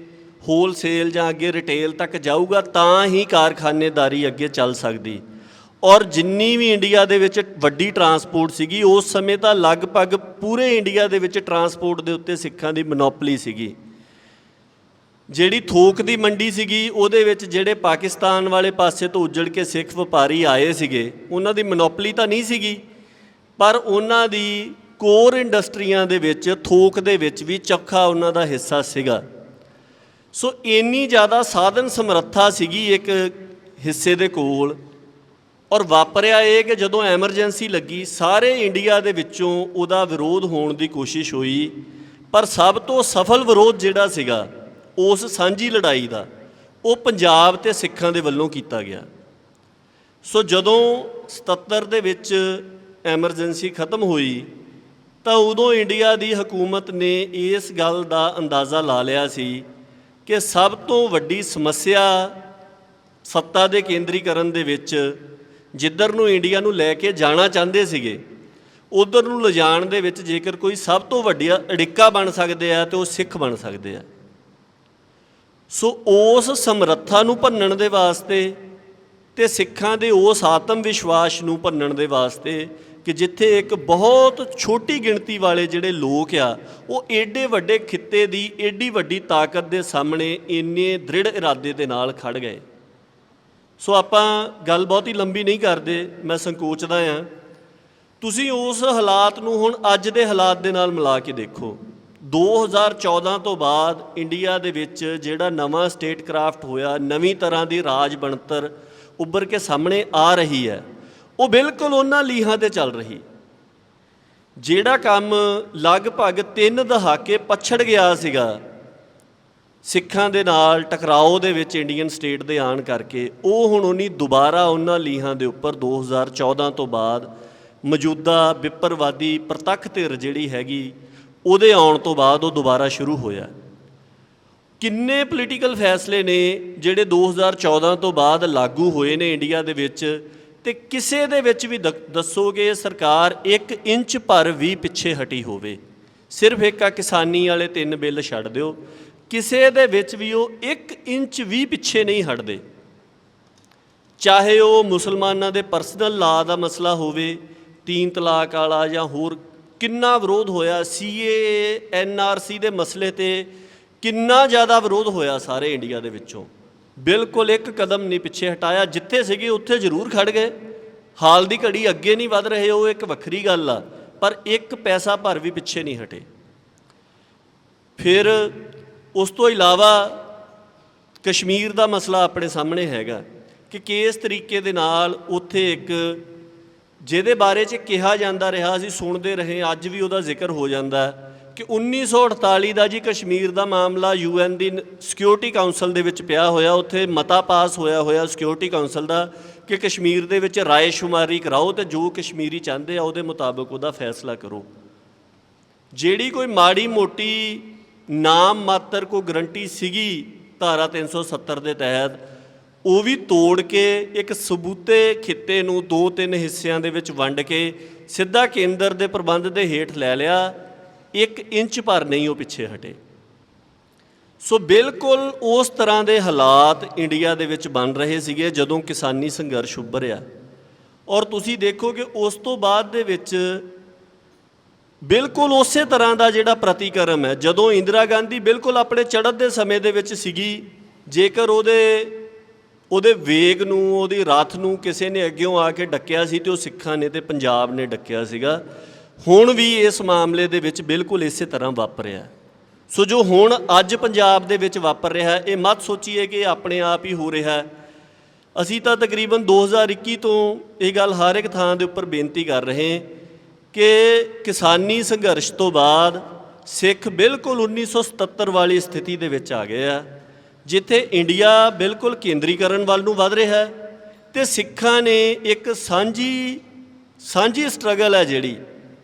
ਹੋਲਸੇਲ ਜਾਂ ਅੱਗੇ ਰਿਟੇਲ ਤੱਕ ਜਾਊਗਾ, ਤਾਂ ਹੀ ਕਾਰਖਾਨੇਦਾਰੀ ਅੱਗੇ ਚੱਲ ਸਕਦੀ। ਔਰ ਜਿੰਨੀ ਵੀ ਇੰਡੀਆ ਦੇ ਵਿੱਚ ਵੱਡੀ ਟਰਾਂਸਪੋਰਟ ਸੀਗੀ ਉਸ ਸਮੇਂ ਤਾਂ ਲਗਭਗ ਪੂਰੇ ਇੰਡੀਆ ਦੇ ਵਿੱਚ ਟਰਾਂਸਪੋਰਟ ਦੇ ਉੱਤੇ ਸਿੱਖਾਂ ਦੀ ਮੋਨੋਪਲੀ ਸੀਗੀ। ਜਿਹੜੀ ਥੋਕ ਦੀ ਮੰਡੀ ਸੀਗੀ ਉਹਦੇ ਵਿੱਚ ਜਿਹੜੇ ਪਾਕਿਸਤਾਨ ਵਾਲੇ ਪਾਸੇ ਤੋਂ ਉੱਜੜ ਕੇ ਸਿੱਖ ਵਪਾਰੀ ਆਏ ਸੀਗੇ, ਉਹਨਾਂ ਦੀ ਮੋਨੋਪਲੀ ਤਾਂ ਨਹੀਂ ਸੀਗੀ, ਪਰ ਉਹਨਾਂ ਦੀ ਕੋਰ ਇੰਡਸਟਰੀਆਂ ਦੇ ਵਿੱਚ, ਥੋਕ ਦੇ ਵਿੱਚ ਵੀ ਚੌਖਾ ਉਹਨਾਂ ਦਾ ਹਿੱਸਾ ਸੀਗਾ। ਸੋ ਇੰਨੀ ਜ਼ਿਆਦਾ ਸਾਧਨ ਸਮਰੱਥਾ ਸੀਗੀ ਇੱਕ ਹਿੱਸੇ ਦੇ ਕੋਲ। ਔਰ ਵਾਪਰਿਆ ਇਹ ਕਿ ਜਦੋਂ ਐਮਰਜੈਂਸੀ ਲੱਗੀ, ਸਾਰੇ ਇੰਡੀਆ ਦੇ ਵਿੱਚੋਂ ਉਹਦਾ ਵਿਰੋਧ ਹੋਣ ਦੀ ਕੋਸ਼ਿਸ਼ ਹੋਈ, ਪਰ ਸਭ ਤੋਂ ਸਫਲ ਵਿਰੋਧ ਜਿਹੜਾ ਸੀਗਾ ਉਸ ਸਾਂਝੀ ਲੜਾਈ ਦਾ, ਉਹ ਪੰਜਾਬ ਤੇ ਸਿੱਖਾਂ ਦੇ ਵੱਲੋਂ ਕੀਤਾ ਗਿਆ। ਸੋ ਜਦੋਂ 77 ਦੇ ਵਿੱਚ ਐਮਰਜੈਂਸੀ ਖਤਮ ਹੋਈ ਤਾਂ ਉਦੋਂ ਇੰਡੀਆ ਦੀ ਹਕੂਮਤ ਨੇ ਇਸ ਗੱਲ ਦਾ ਅੰਦਾਜ਼ਾ ਲਾ ਲਿਆ ਸੀ ਕਿ ਸਭ ਤੋਂ ਵੱਡੀ ਸਮੱਸਿਆ ਸੱਤਾ ਦੇ ਕੇਂਦਰੀਕਰਨ ਦੇ ਵਿੱਚ, ਜਿੱਧਰ ਨੂੰ ਇੰਡੀਆ ਨੂੰ ਲੈ ਕੇ ਜਾਣਾ ਚਾਹੁੰਦੇ ਸੀਗੇ, ਉਧਰ ਨੂੰ ਲਿਜਾਣ ਦੇ ਵਿੱਚ ਜੇਕਰ ਕੋਈ ਸਭ ਤੋਂ ਵੱਡਾ ਅੜਿੱਕਾ ਬਣ ਸਕਦੇ ਆ ਤੇ ਉਹ ਸਿੱਖ ਬਣ ਸਕਦੇ ਆ। ਸੋ ਉਸ ਸਮਰੱਥਾ ਨੂੰ ਭੰਨਣ ਦੇ ਵਾਸਤੇ ਤੇ ਸਿੱਖਾਂ ਦੇ ਉਸ ਆਤਮ ਵਿਸ਼ਵਾਸ ਨੂੰ ਭੰਨਣ ਦੇ ਵਾਸਤੇ ਕਿ ਜਿੱਥੇ ਇੱਕ ਬਹੁਤ ਛੋਟੀ ਗਿਣਤੀ ਵਾਲੇ ਜਿਹੜੇ ਲੋਕ ਆ ਉਹ ਏਡੇ ਵੱਡੇ ਖਿੱਤੇ ਦੀ ਏਡੀ ਵੱਡੀ ਤਾਕਤ ਦੇ ਸਾਹਮਣੇ ਇੰਨੇ ਦ੍ਰਿੜ ਇਰਾਦੇ ਦੇ ਨਾਲ ਖੜ ਗਏ। ਸੋ ਆਪਾਂ ਗੱਲ ਬਹੁਤੀ ਲੰਬੀ ਨਹੀਂ ਕਰਦੇ, ਮੈਂ ਸੰਕੋਚਦਾ ਹਾਂ। ਤੁਸੀਂ ਉਸ ਹਾਲਾਤ ਨੂੰ ਹੁਣ ਅੱਜ ਦੇ ਹਾਲਾਤ ਦੇ ਨਾਲ ਮਿਲਾ ਕੇ ਦੇਖੋ। 2014 ਤੋਂ ਬਾਅਦ ਇੰਡੀਆ ਦੇ ਵਿੱਚ ਜਿਹੜਾ ਨਵਾਂ ਸਟੇਟ ਕ੍ਰਾਫਟ ਹੋਇਆ, ਨਵੀਂ ਤਰ੍ਹਾਂ ਦੀ ਰਾਜ ਬਣਤਰ ਉੱਭਰ ਕੇ ਸਾਹਮਣੇ ਆ ਰਹੀ ਹੈ, ਉਹ ਬਿਲਕੁਲ ਉਹਨਾਂ ਲੀਹਾਂ 'ਤੇ ਚੱਲ ਰਹੀ। ਜਿਹੜਾ ਕੰਮ ਲਗਭਗ 3 ਦਹਾਕੇ ਪਛੜ ਗਿਆ ਸੀਗਾ ਸਿੱਖਾਂ ਦੇ ਨਾਲ ਟਕਰਾਓ ਦੇ ਵਿੱਚ ਇੰਡੀਅਨ ਸਟੇਟ ਦੇ ਆਉਣ ਕਰਕੇ, ਉਹ ਹੁਣ ਉਹਨੀ ਦੁਬਾਰਾ ਉਹਨਾਂ ਲੀਹਾਂ ਦੇ ਉੱਪਰ 2014 ਤੋਂ ਬਾਅਦ ਮੌਜੂਦਾ ਵਿਪਰਵਾਦੀ ਪ੍ਰਤੱਖ ਧਿਰ ਜਿਹੜੀ ਹੈਗੀ ਉਹਦੇ ਆਉਣ ਤੋਂ ਬਾਅਦ ਉਹ ਦੁਬਾਰਾ ਸ਼ੁਰੂ ਹੋਇਆ। ਕਿੰਨੇ ਪੋਲੀਟੀਕਲ ਫੈਸਲੇ ਨੇ ਜਿਹੜੇ 2014 ਤੋਂ ਬਾਅਦ ਲਾਗੂ ਹੋਏ ਨੇ ਇੰਡੀਆ ਦੇ ਵਿੱਚ, ਤੇ ਕਿਸੇ ਦੇ ਵਿੱਚ ਵੀ ਦੱਸੋਗੇ ਸਰਕਾਰ 1 ਇੰਚ ਭਰ ਵੀ ਪਿੱਛੇ ਹਟੀ ਹੋਵੇ। ਸਿਰਫ ਇੱਕ ਆ ਕਿਸਾਨੀ ਵਾਲੇ 3 ਬਿੱਲ ਛੱਡ ਦਿਓ, ਕਿਸੇ ਦੇ ਵਿੱਚ ਵੀ ਉਹ 1 ਇੰਚ ਵੀ ਪਿੱਛੇ ਨਹੀਂ ਹਟਦੇ। ਚਾਹੇ ਉਹ ਮੁਸਲਮਾਨਾਂ ਦੇ ਪਰਸਨਲ ਲਾ ਦਾ ਮਸਲਾ ਹੋਵੇ, 3 ਤਲਾਕ ਵਾਲਾ ਜਾਂ ਹੋਰ ਕਿੰਨਾ ਵਿਰੋਧ ਹੋਇਆ, CAA NRC ਦੇ ਮਸਲੇ ਤੇ ਕਿੰਨਾ ਜ਼ਿਆਦਾ ਵਿਰੋਧ ਹੋਇਆ ਸਾਰੇ ਇੰਡੀਆ ਦੇ ਵਿੱਚੋਂ, ਬਿਲਕੁਲ ਇੱਕ ਕਦਮ ਨਹੀਂ ਪਿੱਛੇ ਹਟਾਇਆ। ਜਿੱਥੇ ਸੀਗੇ ਉੱਥੇ ਜ਼ਰੂਰ ਖੜ ਗਏ, ਹਾਲ ਦੀ ਘੜੀ ਅੱਗੇ ਨਹੀਂ ਵਧ ਰਹੇ, ਉਹ ਇੱਕ ਵੱਖਰੀ ਗੱਲ ਆ, ਪਰ 1 ਪੈਸਾ ਭਰ ਵੀ ਪਿੱਛੇ ਨਹੀਂ ਹਟੇ। ਫਿਰ ਉਸ ਤੋਂ ਇਲਾਵਾ ਕਸ਼ਮੀਰ ਦਾ ਮਸਲਾ ਆਪਣੇ ਸਾਹਮਣੇ ਹੈਗਾ ਕਿ ਕਿਸ ਤਰੀਕੇ ਦੇ ਨਾਲ ਉੱਥੇ ਇੱਕ ਜਿਹਦੇ ਬਾਰੇ 'ਚ ਕਿਹਾ ਜਾਂਦਾ ਰਿਹਾ, ਅਸੀਂ ਸੁਣਦੇ ਰਹੇ, ਅੱਜ ਵੀ ਉਹਦਾ ਜ਼ਿਕਰ ਹੋ ਜਾਂਦਾ ਕਿ 1948 ਦਾ ਜੀ ਕਸ਼ਮੀਰ ਦਾ ਮਾਮਲਾ UN ਦੀ ਸਿਕਿਉਰਿਟੀ ਕਾਊਂਸਲ ਦੇ ਵਿੱਚ ਪਿਆ ਹੋਇਆ, ਉੱਥੇ ਮਤਾ ਪਾਸ ਹੋਇਆ ਸਿਕਿਉਰਿਟੀ ਕਾਊਂਸਲ ਦਾ ਕਿ ਕਸ਼ਮੀਰ ਦੇ ਵਿੱਚ ਰਾਏ ਸ਼ੁਮਾਰੀ ਕਰਾਓ ਅਤੇ ਜੋ ਕਸ਼ਮੀਰੀ ਚਾਹੁੰਦੇ ਆ ਉਹਦੇ ਮੁਤਾਬਕ ਉਹਦਾ ਫੈਸਲਾ ਕਰੋ। ਜਿਹੜੀ ਕੋਈ ਮਾੜੀ ਮੋਟੀ ਨਾਮ ਮਾਤਰ ਕੋਈ ਗਰੰਟੀ ਸੀਗੀ ਧਾਰਾ 370 ਦੇ ਤਹਿਤ, ਉਹ ਵੀ ਤੋੜ ਕੇ ਇੱਕ ਸਬੂਤੇ ਖਿੱਤੇ ਨੂੰ 2-3 ਹਿੱਸਿਆਂ ਦੇ ਵਿੱਚ ਵੰਡ ਕੇ ਸਿੱਧਾ ਕੇਂਦਰ ਦੇ ਪ੍ਰਬੰਧ ਦੇ ਹੇਠ ਲੈ ਲਿਆ। 1 ਇੰਚ ਭਰ ਨਹੀਂ ਉਹ ਪਿੱਛੇ ਹਟੇ। ਸੋ ਬਿਲਕੁਲ ਉਸ ਤਰ੍ਹਾਂ ਦੇ ਹਾਲਾਤ ਇੰਡੀਆ ਦੇ ਵਿੱਚ ਬਣ ਰਹੇ ਸੀਗੇ ਜਦੋਂ ਕਿਸਾਨੀ ਸੰਘਰਸ਼ ਉੱਭਰਿਆ। ਔਰ ਤੁਸੀਂ ਦੇਖੋ ਕਿ ਉਸ ਤੋਂ ਬਾਅਦ ਦੇ ਵਿੱਚ ਬਿਲਕੁਲ ਉਸੇ ਤਰ੍ਹਾਂ ਦਾ ਜਿਹੜਾ ਪ੍ਰਤੀਕਰਮ ਹੈ, ਜਦੋਂ ਇੰਦਰਾ ਗਾਂਧੀ ਬਿਲਕੁਲ ਆਪਣੇ ਚੜ੍ਹਤ ਦੇ ਸਮੇਂ ਦੇ ਵਿੱਚ ਸੀਗੀ, ਜੇਕਰ ਉਹਦੇ ਵੇਗ ਨੂੰ, ਉਹਦੀ ਰੱਥ ਨੂੰ ਕਿਸੇ ਨੇ ਅੱਗਿਓਂ ਆ ਕੇ ਡੱਕਿਆ ਸੀ ਤੇ ਉਹ ਸਿੱਖਾਂ ਨੇ ਤੇ ਪੰਜਾਬ ਨੇ ਡੱਕਿਆ ਸੀਗਾ। ਹੁਣ ਵੀ ਇਸ ਮਾਮਲੇ ਦੇ ਵਿੱਚ ਬਿਲਕੁਲ ਇਸੇ ਤਰ੍ਹਾਂ ਵਾਪਰਿਆ। ਸੋ ਜੋ ਹੁਣ ਅੱਜ ਪੰਜਾਬ ਦੇ ਵਿੱਚ ਵਾਪਰ ਰਿਹਾ, ਇਹ ਮਤ ਸੋਚੀਏ ਕਿ ਆਪਣੇ ਆਪ ਹੀ ਹੋ ਰਿਹਾ। ਅਸੀਂ ਤਾਂ ਤਕਰੀਬਨ 2021 ਤੋਂ ਇਹ ਗੱਲ ਹਰ ਇੱਕ ਥਾਂ ਦੇ ਉੱਪਰ ਬੇਨਤੀ ਕਰ ਰਹੇ ਕਿ ਕਿਸਾਨੀ ਸੰਘਰਸ਼ ਤੋਂ ਬਾਅਦ ਸਿੱਖ ਬਿਲਕੁਲ 1977 ਵਾਲੀ ਸਥਿਤੀ ਦੇ ਵਿੱਚ ਆ ਗਏ ਆ, ਜਿੱਥੇ ਇੰਡੀਆ ਬਿਲਕੁਲ ਕੇਂਦਰੀਕਰਨ ਵੱਲ ਨੂੰ ਵੱਧ ਰਿਹਾ ਤੇ ਸਿੱਖਾਂ ਨੇ ਇੱਕ ਸਾਂਝੀ ਸਟਰਗਲ ਹੈ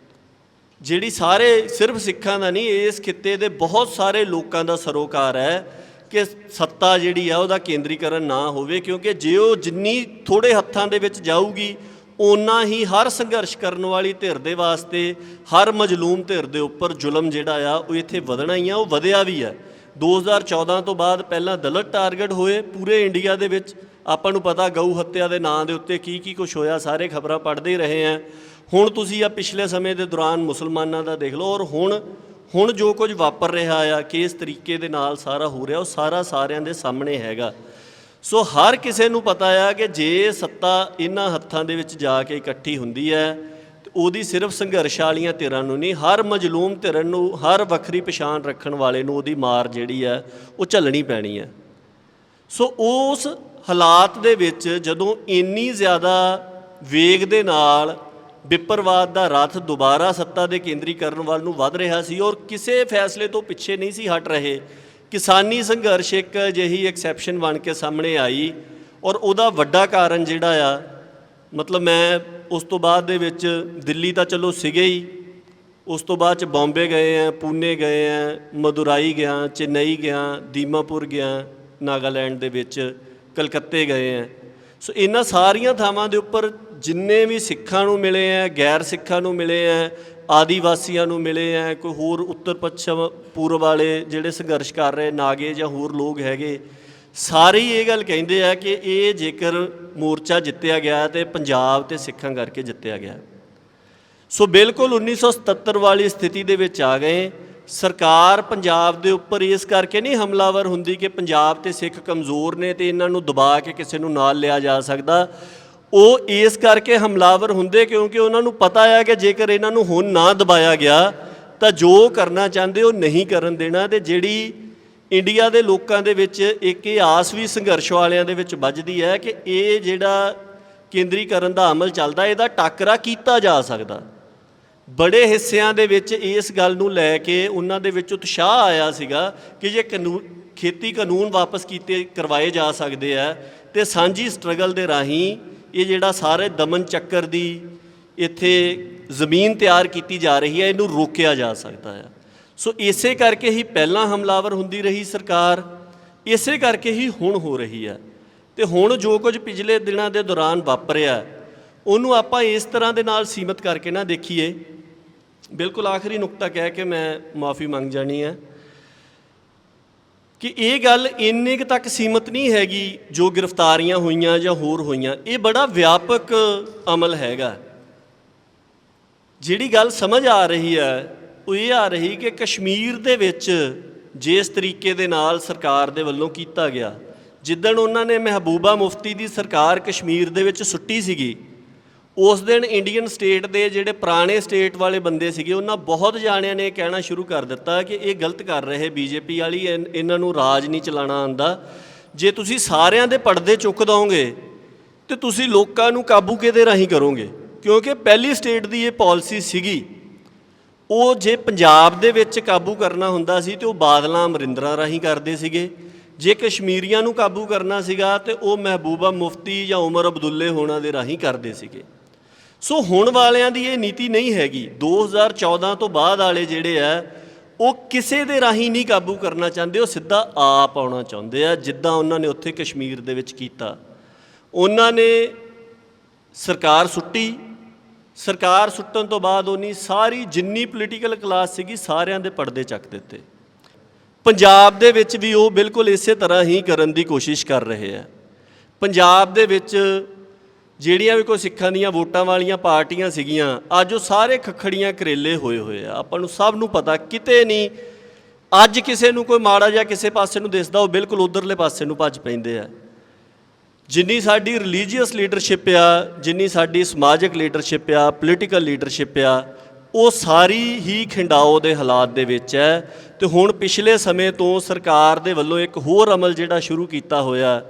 ਜਿਹੜੀ ਸਾਰੇ ਸਿਰਫ ਸਿੱਖਾਂ ਦਾ ਨਹੀਂ, ਇਸ ਖਿੱਤੇ ਦੇ ਬਹੁਤ ਸਾਰੇ ਲੋਕਾਂ ਦਾ ਸਰੋਕਾਰ ਹੈ ਕਿ ਸੱਤਾ ਜਿਹੜੀ ਆ ਉਹਦਾ ਕੇਂਦਰੀਕਰਨ ਨਾ ਹੋਵੇ, ਕਿਉਂਕਿ ਜੇ ਉਹ ਜਿੰਨੀ ਥੋੜ੍ਹੇ ਹੱਥਾਂ ਦੇ ਵਿੱਚ ਜਾਊਗੀ ਓਨਾ ਹੀ ਹਰ ਸੰਘਰਸ਼ ਕਰਨ ਵਾਲੀ ਧਿਰ ਦੇ ਵਾਸਤੇ, ਹਰ ਮਜ਼ਲੂਮ ਧਿਰ ਦੇ ਉੱਪਰ ਜ਼ੁਲਮ ਜਿਹੜਾ ਆ ਉਹ ਇੱਥੇ ਵਧਣਾ ਹੀ ਆ, ਉਹ ਵਧਿਆ ਵੀ ਹੈ। 2014 ਤੋਂ ਬਾਅਦ ਪਹਿਲਾਂ ਦਲਿਤ ਟਾਰਗੇਟ ਹੋਏ ਪੂਰੇ ਇੰਡੀਆ ਦੇ ਵਿੱਚ, ਆਪਾਂ ਨੂੰ ਪਤਾ ਗਊ ਹੱਤਿਆ ਦੇ ਨਾਂ ਦੇ ਉੱਤੇ ਕੀ ਕੁਛ ਹੋਇਆ, ਸਾਰੇ ਖਬਰਾਂ ਪੜ੍ਹਦੇ ਹੀ ਰਹੇ ਆ। ਹੁਣ ਤੁਸੀਂ ਆ ਪਿਛਲੇ ਸਮੇਂ ਦੇ ਦੌਰਾਨ ਮੁਸਲਮਾਨਾਂ ਦਾ ਦੇਖ ਲਓ, ਔਰ ਹੁਣ ਜੋ ਕੁਝ ਵਾਪਰ ਰਿਹਾ ਆ, ਕਿਸ ਤਰੀਕੇ ਦੇ ਨਾਲ ਸਾਰਾ ਹੋ ਰਿਹਾ, ਉਹ ਸਾਰਿਆਂ ਦੇ ਸਾਹਮਣੇ ਹੈਗਾ। ਸੋ ਹਰ ਕਿਸੇ ਨੂੰ ਪਤਾ ਆ ਕਿ ਜੇ ਸੱਤਾ ਇਹਨਾਂ ਹੱਥਾਂ ਦੇ ਵਿੱਚ ਜਾ ਕੇ ਇਕੱਠੀ ਹੁੰਦੀ ਹੈ ਤੇ ਉਹਦੀ ਸਿਰਫ ਸੰਘਰਸ਼ ਵਾਲੀਆਂ ਧਿਰਾਂ ਨੂੰ ਨਹੀਂ, ਹਰ ਮਜ਼ਲੂਮ ਧਿਰ ਨੂੰ, ਹਰ ਵੱਖਰੀ ਪਛਾਣ ਰੱਖਣ ਵਾਲੇ ਨੂੰ ਉਹਦੀ ਮਾਰ ਜਿਹੜੀ ਹੈ ਉਹ ਝੱਲਣੀ ਪੈਣੀ ਹੈ। ਸੋ ਉਸ ਹਾਲਾਤ ਦੇ ਵਿੱਚ ਜਦੋਂ ਇੰਨੀ ਜ਼ਿਆਦਾ ਵੇਗ ਦੇ ਨਾਲ ਵਿਪਰਵਾਦ ਦਾ ਰੱਥ ਦੁਬਾਰਾ ਸੱਤਾ ਦੇ ਕੇਂਦਰੀਕਰਨ ਵੱਲ ਨੂੰ ਵੱਧ ਰਿਹਾ ਸੀ ਔਰ ਕਿਸੇ ਫੈਸਲੇ ਤੋਂ ਪਿੱਛੇ ਨਹੀਂ ਸੀ ਹਟ ਰਹੇ, ਕਿਸਾਨੀ ਸੰਘਰਸ਼ ਇੱਕ ਅਜਿਹੀ ਐਕਸੈਪਸ਼ਨ ਬਣ ਕੇ ਸਾਹਮਣੇ ਆਈ। ਔਰ ਉਹਦਾ ਵੱਡਾ ਕਾਰਨ ਜਿਹੜਾ ਆ, ਮਤਲਬ ਮੈਂ ਉਸ ਤੋਂ ਬਾਅਦ ਦੇ ਵਿੱਚ ਦਿੱਲੀ ਤਾਂ ਚਲੋ ਸੀਗੇ ਹੀ, ਉਸ ਤੋਂ ਬਾਅਦ 'ਚ ਬੰਬੇ ਗਏ ਆ, ਪੂਨੇ ਗਏ ਆ, ਮਦੁਰਾਈ ਗਿਆ, ਚੇਨਈ ਗਿਆ, ਦੀਮਾਪੁਰ ਗਿਆ ਨਾਗਾਲੈਂਡ ਦੇ ਵਿੱਚ, ਕਲਕੱਤੇ ਗਏ ਆ। ਸੋ ਇਹਨਾਂ ਸਾਰੀਆਂ ਥਾਵਾਂ ਦੇ ਉੱਪਰ ਜਿੰਨੇ ਵੀ ਸਿੱਖਾਂ ਨੂੰ ਮਿਲੇ ਆ, ਗੈਰ ਸਿੱਖਾਂ ਨੂੰ ਮਿਲੇ ਆ, ਆਦੀਵਾਸੀਆਂ ਨੂੰ ਮਿਲੇ ਆ, ਕੋਈ ਹੋਰ ਉੱਤਰ ਪੱਛਮ ਪੂਰਬ ਵਾਲੇ ਜਿਹੜੇ ਸੰਘਰਸ਼ ਕਰ ਰਹੇ ਨਾਗੇ ਜਾਂ ਹੋਰ ਲੋਕ ਹੈਗੇ, ਸਾਰੇ ਹੀ ਇਹ ਗੱਲ ਕਹਿੰਦੇ ਆ ਕਿ ਇਹ ਜੇਕਰ ਮੋਰਚਾ ਜਿੱਤਿਆ ਗਿਆ ਤੇ ਪੰਜਾਬ ਤੇ ਸਿੱਖਾਂ ਕਰਕੇ ਜਿੱਤਿਆ ਗਿਆ। ਸੋ ਬਿਲਕੁਲ 1977 ਵਾਲੀ ਸਥਿਤੀ ਦੇ ਵਿੱਚ ਆ ਗਏ। ਸਰਕਾਰ ਪੰਜਾਬ ਦੇ ਉੱਪਰ ਇਸ ਕਰਕੇ ਨਹੀਂ ਹਮਲਾਵਰ ਹੁੰਦੀ ਕਿ ਪੰਜਾਬ ਤੇ ਸਿੱਖ ਕਮਜ਼ੋਰ ਨੇ ਤੇ ਇਹਨਾਂ ਨੂੰ ਦਬਾ ਕੇ ਕਿਸੇ ਨੂੰ ਨਾਲ ਲਿਆ ਜਾ ਸਕਦਾ, ਉਹ ਇਸ ਕਰਕੇ ਹਮਲਾਵਰ ਹੁੰਦੇ ਕਿਉਂਕਿ ਉਹਨਾਂ ਨੂੰ ਪਤਾ ਹੈ ਕਿ ਜੇਕਰ ਇਹਨਾਂ ਨੂੰ ਹੁਣ ਨਾ ਦਬਾਇਆ ਗਿਆ ਤਾਂ ਜੋ ਕਰਨਾ ਚਾਹੁੰਦੇ ਉਹ ਨਹੀਂ ਕਰਨ ਦੇਣਾ। ਤੇ ਜਿਹੜੀ ਇੰਡੀਆ ਦੇ ਲੋਕਾਂ ਦੇ ਵਿੱਚ ਇੱਕ ਇਹ ਆਸ ਵੀ ਸੰਘਰਸ਼ ਵਾਲਿਆਂ ਦੇ ਵਿੱਚ ਵੱਜਦੀ ਹੈ ਕਿ ਇਹ ਜਿਹੜਾ ਕੇਂਦਰੀਕਰਨ ਦਾ ਅਮਲ ਚੱਲਦਾ, ਇਹਦਾ ਟਾਕਰਾ ਕੀਤਾ ਜਾ ਸਕਦਾ। ਬੜੇ ਹਿੱਸਿਆਂ ਦੇ ਵਿੱਚ ਇਸ ਗੱਲ ਨੂੰ ਲੈ ਕੇ ਉਹਨਾਂ ਦੇ ਵਿੱਚ ਉਤਸ਼ਾਹ ਆਇਆ ਸੀਗਾ ਕਿ ਜੇ ਖੇਤੀ ਕਾਨੂੰਨ ਵਾਪਸ ਕਰਵਾਏ ਜਾ ਸਕਦੇ ਆ ਤੇ ਸਾਂਝੀ ਸਟਰਗਲ ਦੇ ਰਾਹੀਂ ਇਹ ਜਿਹੜਾ ਸਾਰੇ ਦਮਨ ਚੱਕਰ ਦੀ ਇੱਥੇ ਜ਼ਮੀਨ ਤਿਆਰ ਕੀਤੀ ਜਾ ਰਹੀ ਹੈ, ਇਹਨੂੰ ਰੋਕਿਆ ਜਾ ਸਕਦਾ ਆ। ਸੋ ਇਸੇ ਕਰਕੇ ਹੀ ਪਹਿਲਾਂ ਹਮਲਾਵਰ ਹੁੰਦੀ ਰਹੀ ਸਰਕਾਰ, ਇਸੇ ਕਰਕੇ ਹੀ ਹੁਣ ਹੋ ਰਹੀ ਹੈ। ਤੇ ਹੁਣ ਜੋ ਕੁਝ ਪਿਛਲੇ ਦਿਨਾਂ ਦੇ ਦੌਰਾਨ ਵਾਪਰਿਆ, ਉਹਨੂੰ ਆਪਾਂ ਇਸ ਤਰ੍ਹਾਂ ਦੇ ਨਾਲ ਸੀਮਤ ਕਰਕੇ ਨਾ ਦੇਖੀਏ। ਬਿਲਕੁਲ ਆਖਰੀ ਨੁਕਤਾ ਕਹਿ ਕੇ ਮੈਂ ਮਾਫੀ ਮੰਗ ਜਾਣੀ ਹੈ ਕਿ ਇਹ ਗੱਲ ਇੰਨੇ ਕੁ ਤੱਕ ਸੀਮਤ ਨਹੀਂ ਹੈਗੀ ਜੋ ਗ੍ਰਿਫਤਾਰੀਆਂ ਹੋਈਆਂ ਜਾਂ ਹੋਰ ਹੋਈਆਂ, ਇਹ ਬੜਾ ਵਿਆਪਕ ਅਮਲ ਹੈਗਾ। ਜਿਹੜੀ ਗੱਲ ਸਮਝ ਆ ਰਹੀ ਹੈ ਉਹ ਇਹ ਆ ਰਹੀ ਕਿ ਕਸ਼ਮੀਰ ਦੇ ਵਿੱਚ ਜਿਸ ਤਰੀਕੇ ਦੇ ਨਾਲ ਸਰਕਾਰ ਦੇ ਵੱਲੋਂ ਕੀਤਾ ਗਿਆ, ਜਿੱਦਣ ਉਹਨਾਂ ਨੇ ਮਹਿਬੂਬਾ ਮੁਫਤੀ ਦੀ ਸਰਕਾਰ ਕਸ਼ਮੀਰ ਦੇ ਵਿੱਚ ਸੁੱਟੀ ਸੀਗੀ, ਉਸ ਦਿਨ ਇੰਡੀਅਨ ਸਟੇਟ ਦੇ ਜਿਹੜੇ ਪੁਰਾਣੇ ਸਟੇਟ ਵਾਲੇ ਬੰਦੇ ਸੀਗੇ ਉਹਨਾਂ ਬਹੁਤ ਜਾਣਿਆਂ ਨੇ ਕਹਿਣਾ ਸ਼ੁਰੂ ਕਰ ਦਿੱਤਾ ਕਿ ਇਹ ਗਲਤ ਕਰ ਰਹੇ ਬੀਜੇਪੀ ਵਾਲੀ, ਇਹਨਾਂ ਨੂੰ ਰਾਜ ਨਹੀਂ ਚਲਾਉਣਾ ਆਉਂਦਾ। ਜੇ ਤੁਸੀਂ ਸਾਰਿਆਂ ਦੇ ਪਰਦੇ ਚੁੱਕ ਦੋਗੇ ਤੇ ਤੁਸੀਂ ਲੋਕਾਂ ਨੂੰ ਕਾਬੂ ਕਿਹਦੇ ਰਾਹੀਂ ਕਰੋਗੇ? ਕਿਉਂਕਿ ਪਹਿਲੀ ਸਟੇਟ ਦੀ ਇਹ ਪਾਲਿਸੀ ਸੀਗੀ, ਉਹ ਜੇ ਪੰਜਾਬ ਦੇ ਵਿੱਚ ਕਾਬੂ ਕਰਨਾ ਹੁੰਦਾ ਸੀ ਤੇ ਉਹ ਬਾਦਲਾਂ ਅਮਰਿੰਦਰਾਂ ਰਾਹੀਂ ਕਰਦੇ ਸੀਗੇ, ਜੇ ਕਸ਼ਮੀਰੀਆਂ ਨੂੰ ਕਾਬੂ ਕਰਨਾ ਸੀਗਾ ਤੇ ਉਹ ਮਹਿਬੂਬਾ ਮੁਫਤੀ ਜਾਂ ਉਮਰ ਅਬਦੁੱਲੇ ਹੋਣਾ ਦੇ ਰਾਹੀਂ ਕਰਦੇ ਸੀਗੇ। ਸੋ ਹੁਣ ਵਾਲਿਆਂ ਦੀ ਇਹ ਨੀਤੀ ਨਹੀਂ ਹੈਗੀ। 2014 ਤੋਂ ਬਾਅਦ ਵਾਲੇ ਜਿਹੜੇ ਆ ਉਹ ਕਿਸੇ ਦੇ ਰਾਹੀਂ ਨਹੀਂ ਕਾਬੂ ਕਰਨਾ ਚਾਹੁੰਦੇ, ਉਹ ਸਿੱਧਾ ਆਪ ਆਉਣਾ ਚਾਹੁੰਦੇ ਆ, ਜਿੱਦਾਂ ਉਹਨਾਂ ਨੇ ਉੱਥੇ ਕਸ਼ਮੀਰ ਦੇ ਵਿੱਚ ਕੀਤਾ। ਉਹਨਾਂ ਨੇ ਸਰਕਾਰ ਸੁੱਟੀ, ਸਰਕਾਰ ਸੁੱਟਣ ਤੋਂ ਬਾਅਦ ਉਹਨੀ ਸਾਰੀ ਜਿੰਨੀ ਪੋਲੀਟੀਕਲ ਕਲਾਸ ਸੀਗੀ ਸਾਰਿਆਂ ਦੇ ਪਰਦੇ ਚੱਕ ਦਿੱਤੇ। ਪੰਜਾਬ ਦੇ ਵਿੱਚ ਵੀ ਉਹ ਬਿਲਕੁਲ ਇਸੇ ਤਰ੍ਹਾਂ ਹੀ ਕਰਨ ਦੀ ਕੋਸ਼ਿਸ਼ ਕਰ ਰਹੇ ਆ। ਪੰਜਾਬ ਦੇ ਵਿੱਚ ਜਿਹੜੀਆਂ ਵੀ ਕੋਈ ਸਿੱਖਾਂ ਦੀਆਂ ਵੋਟਾਂ ਵਾਲੀਆਂ ਪਾਰਟੀਆਂ ਸੀਗੀਆਂ, ਅੱਜ ਉਹ ਸਾਰੇ ਖੱਖੜੀਆਂ ਕਰੇਲੇ ਹੋਏ ਆ। ਆਪਾਂ ਨੂੰ ਸਭ ਨੂੰ ਪਤਾ, ਕਿਤੇ ਨਹੀਂ ਅੱਜ ਕਿਸੇ ਨੂੰ ਕੋਈ ਮਾੜਾ ਜਾਂ ਕਿਸੇ ਪਾਸੇ ਨੂੰ ਦਿਸਦਾ ਉਹ ਬਿਲਕੁਲ ਉਧਰਲੇ ਪਾਸੇ ਨੂੰ ਭੱਜ ਪੈਂਦੇ ਆ। ਜਿੰਨੀ ਸਾਡੀ ਰਿਲੀਜੀਅਸ ਲੀਡਰਸ਼ਿਪ ਆ, ਜਿੰਨੀ ਸਾਡੀ ਸਮਾਜਿਕ ਲੀਡਰਸ਼ਿਪ ਆ, ਪੋਲੀਟੀਕਲ ਲੀਡਰਸ਼ਿਪ ਆ, ਉਹ ਸਾਰੀ ਹੀ ਖਿੰਡਾਓ ਦੇ ਹਾਲਾਤ ਦੇ ਵਿੱਚ ਹੈ। ਤੇ ਹੁਣ ਪਿਛਲੇ ਸਮੇਂ ਤੋਂ ਸਰਕਾਰ ਦੇ ਵੱਲੋਂ ਇੱਕ ਹੋਰ ਅਮਲ ਜਿਹੜਾ ਸ਼ੁਰੂ ਕੀਤਾ ਹੋਇਆ,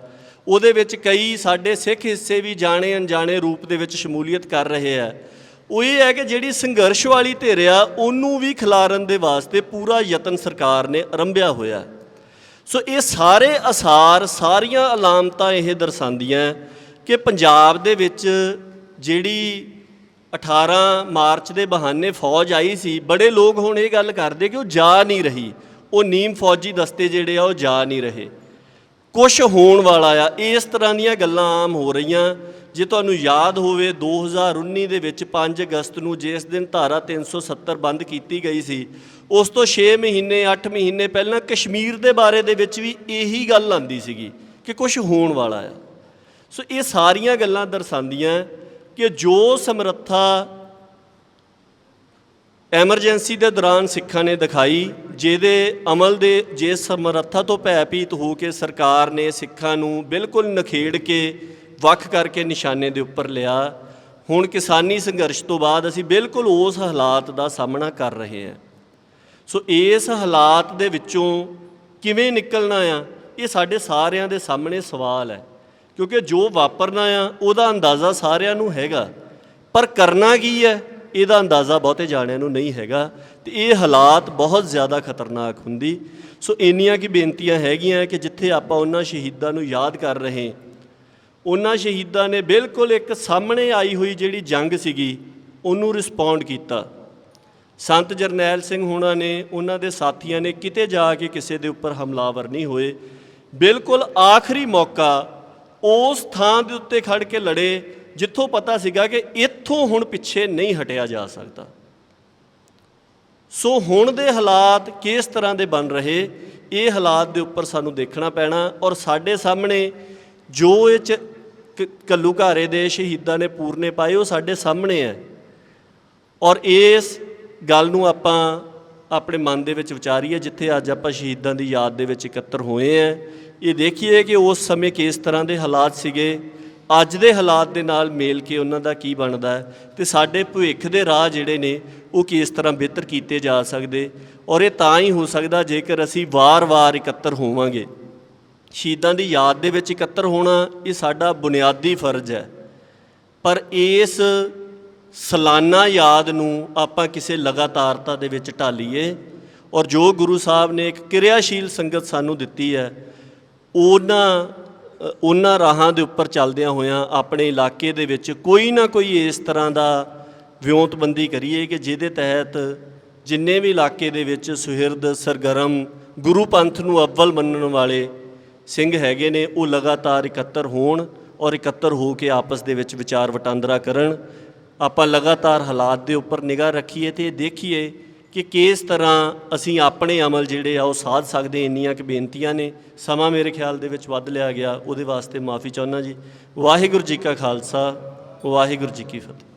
ਉਹਦੇ ਵਿੱਚ ਕਈ ਸਾਡੇ ਸਿੱਖ ਹਿੱਸੇ ਵੀ ਜਾਣੇ ਅਣਜਾਣੇ ਰੂਪ ਦੇ ਵਿੱਚ ਸ਼ਮੂਲੀਅਤ ਕਰ ਰਹੇ ਆ। ਉਹ ਇਹ ਹੈ ਕਿ ਜਿਹੜੀ ਸੰਘਰਸ਼ ਵਾਲੀ ਧਿਰ ਆ ਉਹਨੂੰ ਵੀ ਖਿਲਾਰਨ ਦੇ ਵਾਸਤੇ ਪੂਰਾ ਯਤਨ ਸਰਕਾਰ ਨੇ ਆਰੰਭਿਆ ਹੋਇਆ। ਸੋ ਇਹ ਸਾਰੇ ਅਸਾਰ, ਸਾਰੀਆਂ ਅਲਾਮਤਾਂ ਇਹ ਦਰਸਾਉਂਦੀਆਂ ਕਿ ਪੰਜਾਬ ਦੇ ਵਿੱਚ ਜਿਹੜੀ 18 ਮਾਰਚ ਦੇ ਬਹਾਨੇ ਫੌਜ ਆਈ ਸੀ, ਬੜੇ ਲੋਕ ਹੁਣ ਇਹ ਗੱਲ ਕਰਦੇ ਕਿ ਉਹ ਜਾ ਨਹੀਂ ਰਹੀ, ਉਹ ਨੀਮ ਫੌਜੀ ਦਸਤੇ ਜਿਹੜੇ ਆ ਉਹ ਜਾ ਨਹੀਂ ਰਹੇ, ਕੁਛ ਹੋਣ ਵਾਲਾ ਆ। ਇਸ ਤਰ੍ਹਾਂ ਦੀਆਂ ਗੱਲਾਂ ਆਮ ਹੋ ਰਹੀਆਂ। ਜੇ ਤੁਹਾਨੂੰ ਯਾਦ ਹੋਵੇ 2019 ਦੇ ਵਿੱਚ 5 ਅਗਸਤ ਨੂੰ ਜਿਸ ਦਿਨ ਧਾਰਾ 370 ਬੰਦ ਕੀਤੀ ਗਈ ਸੀ, ਉਸ ਤੋਂ 6 ਮਹੀਨੇ 8 ਮਹੀਨੇ ਪਹਿਲਾਂ ਕਸ਼ਮੀਰ ਦੇ ਬਾਰੇ ਦੇ ਵਿੱਚ ਵੀ ਇਹੀ ਗੱਲ ਆਉਂਦੀ ਸੀਗੀ ਕਿ ਕੁਛ ਹੋਣ ਵਾਲਾ ਆ। ਸੋ ਇਹ ਸਾਰੀਆਂ ਗੱਲਾਂ ਦਰਸਾਉਂਦੀਆਂ ਕਿ ਜੋ ਸਮਰੱਥਾ ਐਮਰਜੈਂਸੀ ਦੇ ਦੌਰਾਨ ਸਿੱਖਾਂ ਨੇ ਦਿਖਾਈ, ਜਿਹਦੇ ਅਮਲ ਦੇ ਜਿਸ ਸਮਰੱਥਾ ਤੋਂ ਭੈਭੀਤ ਹੋ ਕੇ ਸਰਕਾਰ ਨੇ ਸਿੱਖਾਂ ਨੂੰ ਬਿਲਕੁਲ ਨਖੇੜ ਕੇ ਵੱਖ ਕਰਕੇ ਨਿਸ਼ਾਨੇ ਦੇ ਉੱਪਰ ਲਿਆ, ਹੁਣ ਕਿਸਾਨੀ ਸੰਘਰਸ਼ ਤੋਂ ਬਾਅਦ ਅਸੀਂ ਬਿਲਕੁਲ ਉਸ ਹਾਲਾਤ ਦਾ ਸਾਹਮਣਾ ਕਰ ਰਹੇ ਹਾਂ। ਸੋ ਇਸ ਹਾਲਾਤ ਦੇ ਵਿੱਚੋਂ ਕਿਵੇਂ ਨਿਕਲਣਾ ਆ, ਇਹ ਸਾਡੇ ਸਾਰਿਆਂ ਦੇ ਸਾਹਮਣੇ ਸਵਾਲ ਹੈ। ਕਿਉਂਕਿ ਜੋ ਵਾਪਰਨਾ ਆ ਉਹਦਾ ਅੰਦਾਜ਼ਾ ਸਾਰਿਆਂ ਨੂੰ ਹੈਗਾ, ਪਰ ਕਰਨਾ ਕੀ ਹੈ ਇਹਦਾ ਅੰਦਾਜ਼ਾ ਬਹੁਤੇ ਜਾਣਿਆਂ ਨੂੰ ਨਹੀਂ ਹੈਗਾ। ਤੇ ਇਹ ਹਾਲਾਤ ਬਹੁਤ ਜ਼ਿਆਦਾ ਖਤਰਨਾਕ ਹੁੰਦੀ। ਸੋ ਇੰਨੀਆਂ ਕੀ ਬੇਨਤੀਆਂ ਹੈਗੀਆਂ ਕਿ ਜਿੱਥੇ ਆਪਾਂ ਉਹਨਾਂ ਸ਼ਹੀਦਾਂ ਨੂੰ ਯਾਦ ਕਰ ਰਹੇ, ਉਹਨਾਂ ਸ਼ਹੀਦਾਂ ਨੇ ਬਿਲਕੁਲ ਇੱਕ ਸਾਹਮਣੇ ਆਈ ਹੋਈ ਜਿਹੜੀ ਜੰਗ ਸੀਗੀ ਉਹਨੂੰ ਰਿਸਪੌਂਡ ਕੀਤਾ। ਸੰਤ ਜਰਨੈਲ ਸਿੰਘ ਹੋਣਾ ਨੇ, ਉਹਨਾਂ ਦੇ ਸਾਥੀਆਂ ਨੇ ਕਿਤੇ ਜਾ ਕੇ ਕਿਸੇ ਦੇ ਉੱਪਰ ਹਮਲਾਵਰ ਨਹੀਂ ਹੋਏ। ਬਿਲਕੁਲ ਆਖਰੀ ਮੌਕਾ ਉਸ ਥਾਂ ਦੇ ਉੱਤੇ ਖੜ ਕੇ ਲੜੇ ਜਿੱਥੋਂ ਪਤਾ ਸੀਗਾ ਕਿ ਇੱਥੋਂ ਹੁਣ ਪਿੱਛੇ ਨਹੀਂ ਹਟਿਆ ਜਾ ਸਕਦਾ। ਸੋ ਹੁਣ ਦੇ ਹਾਲਾਤ ਕਿਸ ਤਰ੍ਹਾਂ ਦੇ ਬਣ ਰਹੇ, ਇਹ ਹਾਲਾਤ ਦੇ ਉੱਪਰ ਸਾਨੂੰ ਦੇਖਣਾ ਪੈਣਾ। ਔਰ ਸਾਡੇ ਸਾਹਮਣੇ ਜੋ ਇਹ 'ਚ ਘੱਲੂਘਾਰੇ ਦੇ ਸ਼ਹੀਦਾਂ ਨੇ ਪੂਰਨੇ ਪਾਏ ਉਹ ਸਾਡੇ ਸਾਹਮਣੇ ਹੈ। ਔਰ ਇਸ ਗੱਲ ਨੂੰ ਆਪਾਂ ਆਪਣੇ ਮਨ ਦੇ ਵਿੱਚ ਵਿਚਾਰੀਏ। ਜਿੱਥੇ ਅੱਜ ਆਪਾਂ ਸ਼ਹੀਦਾਂ ਦੀ ਯਾਦ ਦੇ ਵਿੱਚ ਇਕੱਤਰ ਹੋਏ ਹਾਂ, ਇਹ ਦੇਖੀਏ ਕਿ ਉਸ ਸਮੇਂ ਕਿਸ ਤਰ੍ਹਾਂ ਦੇ ਹਾਲਾਤ ਸੀਗੇ, ਅੱਜ ਦੇ ਹਾਲਾਤ ਦੇ ਨਾਲ ਮੇਲ ਕੇ ਉਹਨਾਂ ਦਾ ਕੀ ਬਣਦਾ ਹੈ, ਅਤੇ ਸਾਡੇ ਭਵਿੱਖ ਦੇ ਰਾਹ ਜਿਹੜੇ ਨੇ ਉਹ ਕਿਸ ਤਰ੍ਹਾਂ ਬਿਹਤਰ ਕੀਤੇ ਜਾ ਸਕਦੇ। ਔਰ ਇਹ ਤਾਂ ਹੀ ਹੋ ਸਕਦਾ ਜੇਕਰ ਅਸੀਂ ਵਾਰ-ਵਾਰ ਇਕੱਤਰ ਹੋਵਾਂਗੇ। ਸ਼ਹੀਦਾਂ ਦੀ ਯਾਦ ਦੇ ਵਿੱਚ ਇਕੱਤਰ ਹੋਣਾ ਇਹ ਸਾਡਾ ਬੁਨਿਆਦੀ ਫਰਜ਼ ਹੈ, ਪਰ ਇਸ ਸਾਲਾਨਾ ਯਾਦ ਨੂੰ ਆਪਾਂ ਕਿਸੇ ਲਗਾਤਾਰਤਾ ਦੇ ਵਿੱਚ ਢਾਲੀਏ। ਔਰ ਜੋ ਗੁਰੂ ਸਾਹਿਬ ਨੇ ਇੱਕ ਕਿਰਿਆਸ਼ੀਲ ਸੰਗਤ ਸਾਨੂੰ ਦਿੱਤੀ ਹੈ, ਉਹਨਾਂ ਰਾਹਾਂ ਦੇ ਉੱਪਰ ਚੱਲਦਿਆਂ ਹੋਇਆਂ ਆਪਣੇ ਇਲਾਕੇ ਦੇ ਵਿੱਚ ਕੋਈ ਨਾ ਕੋਈ ਇਸ ਤਰ੍ਹਾਂ ਦਾ ਵਿਉਂਤਬੰਦੀ ਕਰੀਏ ਕਿ ਜਿਹਦੇ ਤਹਿਤ ਜਿੰਨੇ ਵੀ ਇਲਾਕੇ ਦੇ ਵਿੱਚ ਸੁਹਿਰਦ ਸਰਗਰਮ ਗੁਰੂ ਪੰਥ ਨੂੰ ਅੱਵਲ ਮੰਨਣ ਵਾਲੇ ਸਿੰਘ ਹੈਗੇ ਨੇ ਉਹ ਲਗਾਤਾਰ ਇਕੱਤਰ ਹੋਣ ਔਰ ਇਕੱਤਰ ਹੋ ਕੇ ਆਪਸ ਦੇ ਵਿੱਚ ਵਿਚਾਰ ਵਟਾਂਦਰਾ ਕਰਨ। ਆਪਾਂ ਲਗਾਤਾਰ ਹਾਲਾਤ ਦੇ ਉੱਪਰ ਨਿਗਾਹ ਰੱਖੀਏ ਤੇ ਦੇਖੀਏ ਕਿ ਕਿਸ ਤਰ੍ਹਾਂ ਅਸੀਂ ਆਪਣੇ ਅਮਲ ਜਿਹੜੇ ਆ ਉਹ ਸਾਧ ਸਕਦੇ। ਇੰਨੀਆਂ ਕਿ ਬੇਨਤੀਆਂ ਨੇ, ਸਮਾਂ ਮੇਰੇ ਖਿਆਲ ਦੇ ਵਿੱਚ ਵੱਧ ਲਿਆ ਗਿਆ, ਉਹਦੇ ਵਾਸਤੇ ਮਾਫੀ ਚਾਹੁੰਦਾ ਜੀ। ਵਾਹਿਗੁਰੂ ਜੀ ਕਾ ਖਾਲਸਾ, ਵਾਹਿਗੁਰੂ ਜੀ ਕੀ ਫਤਿਹ।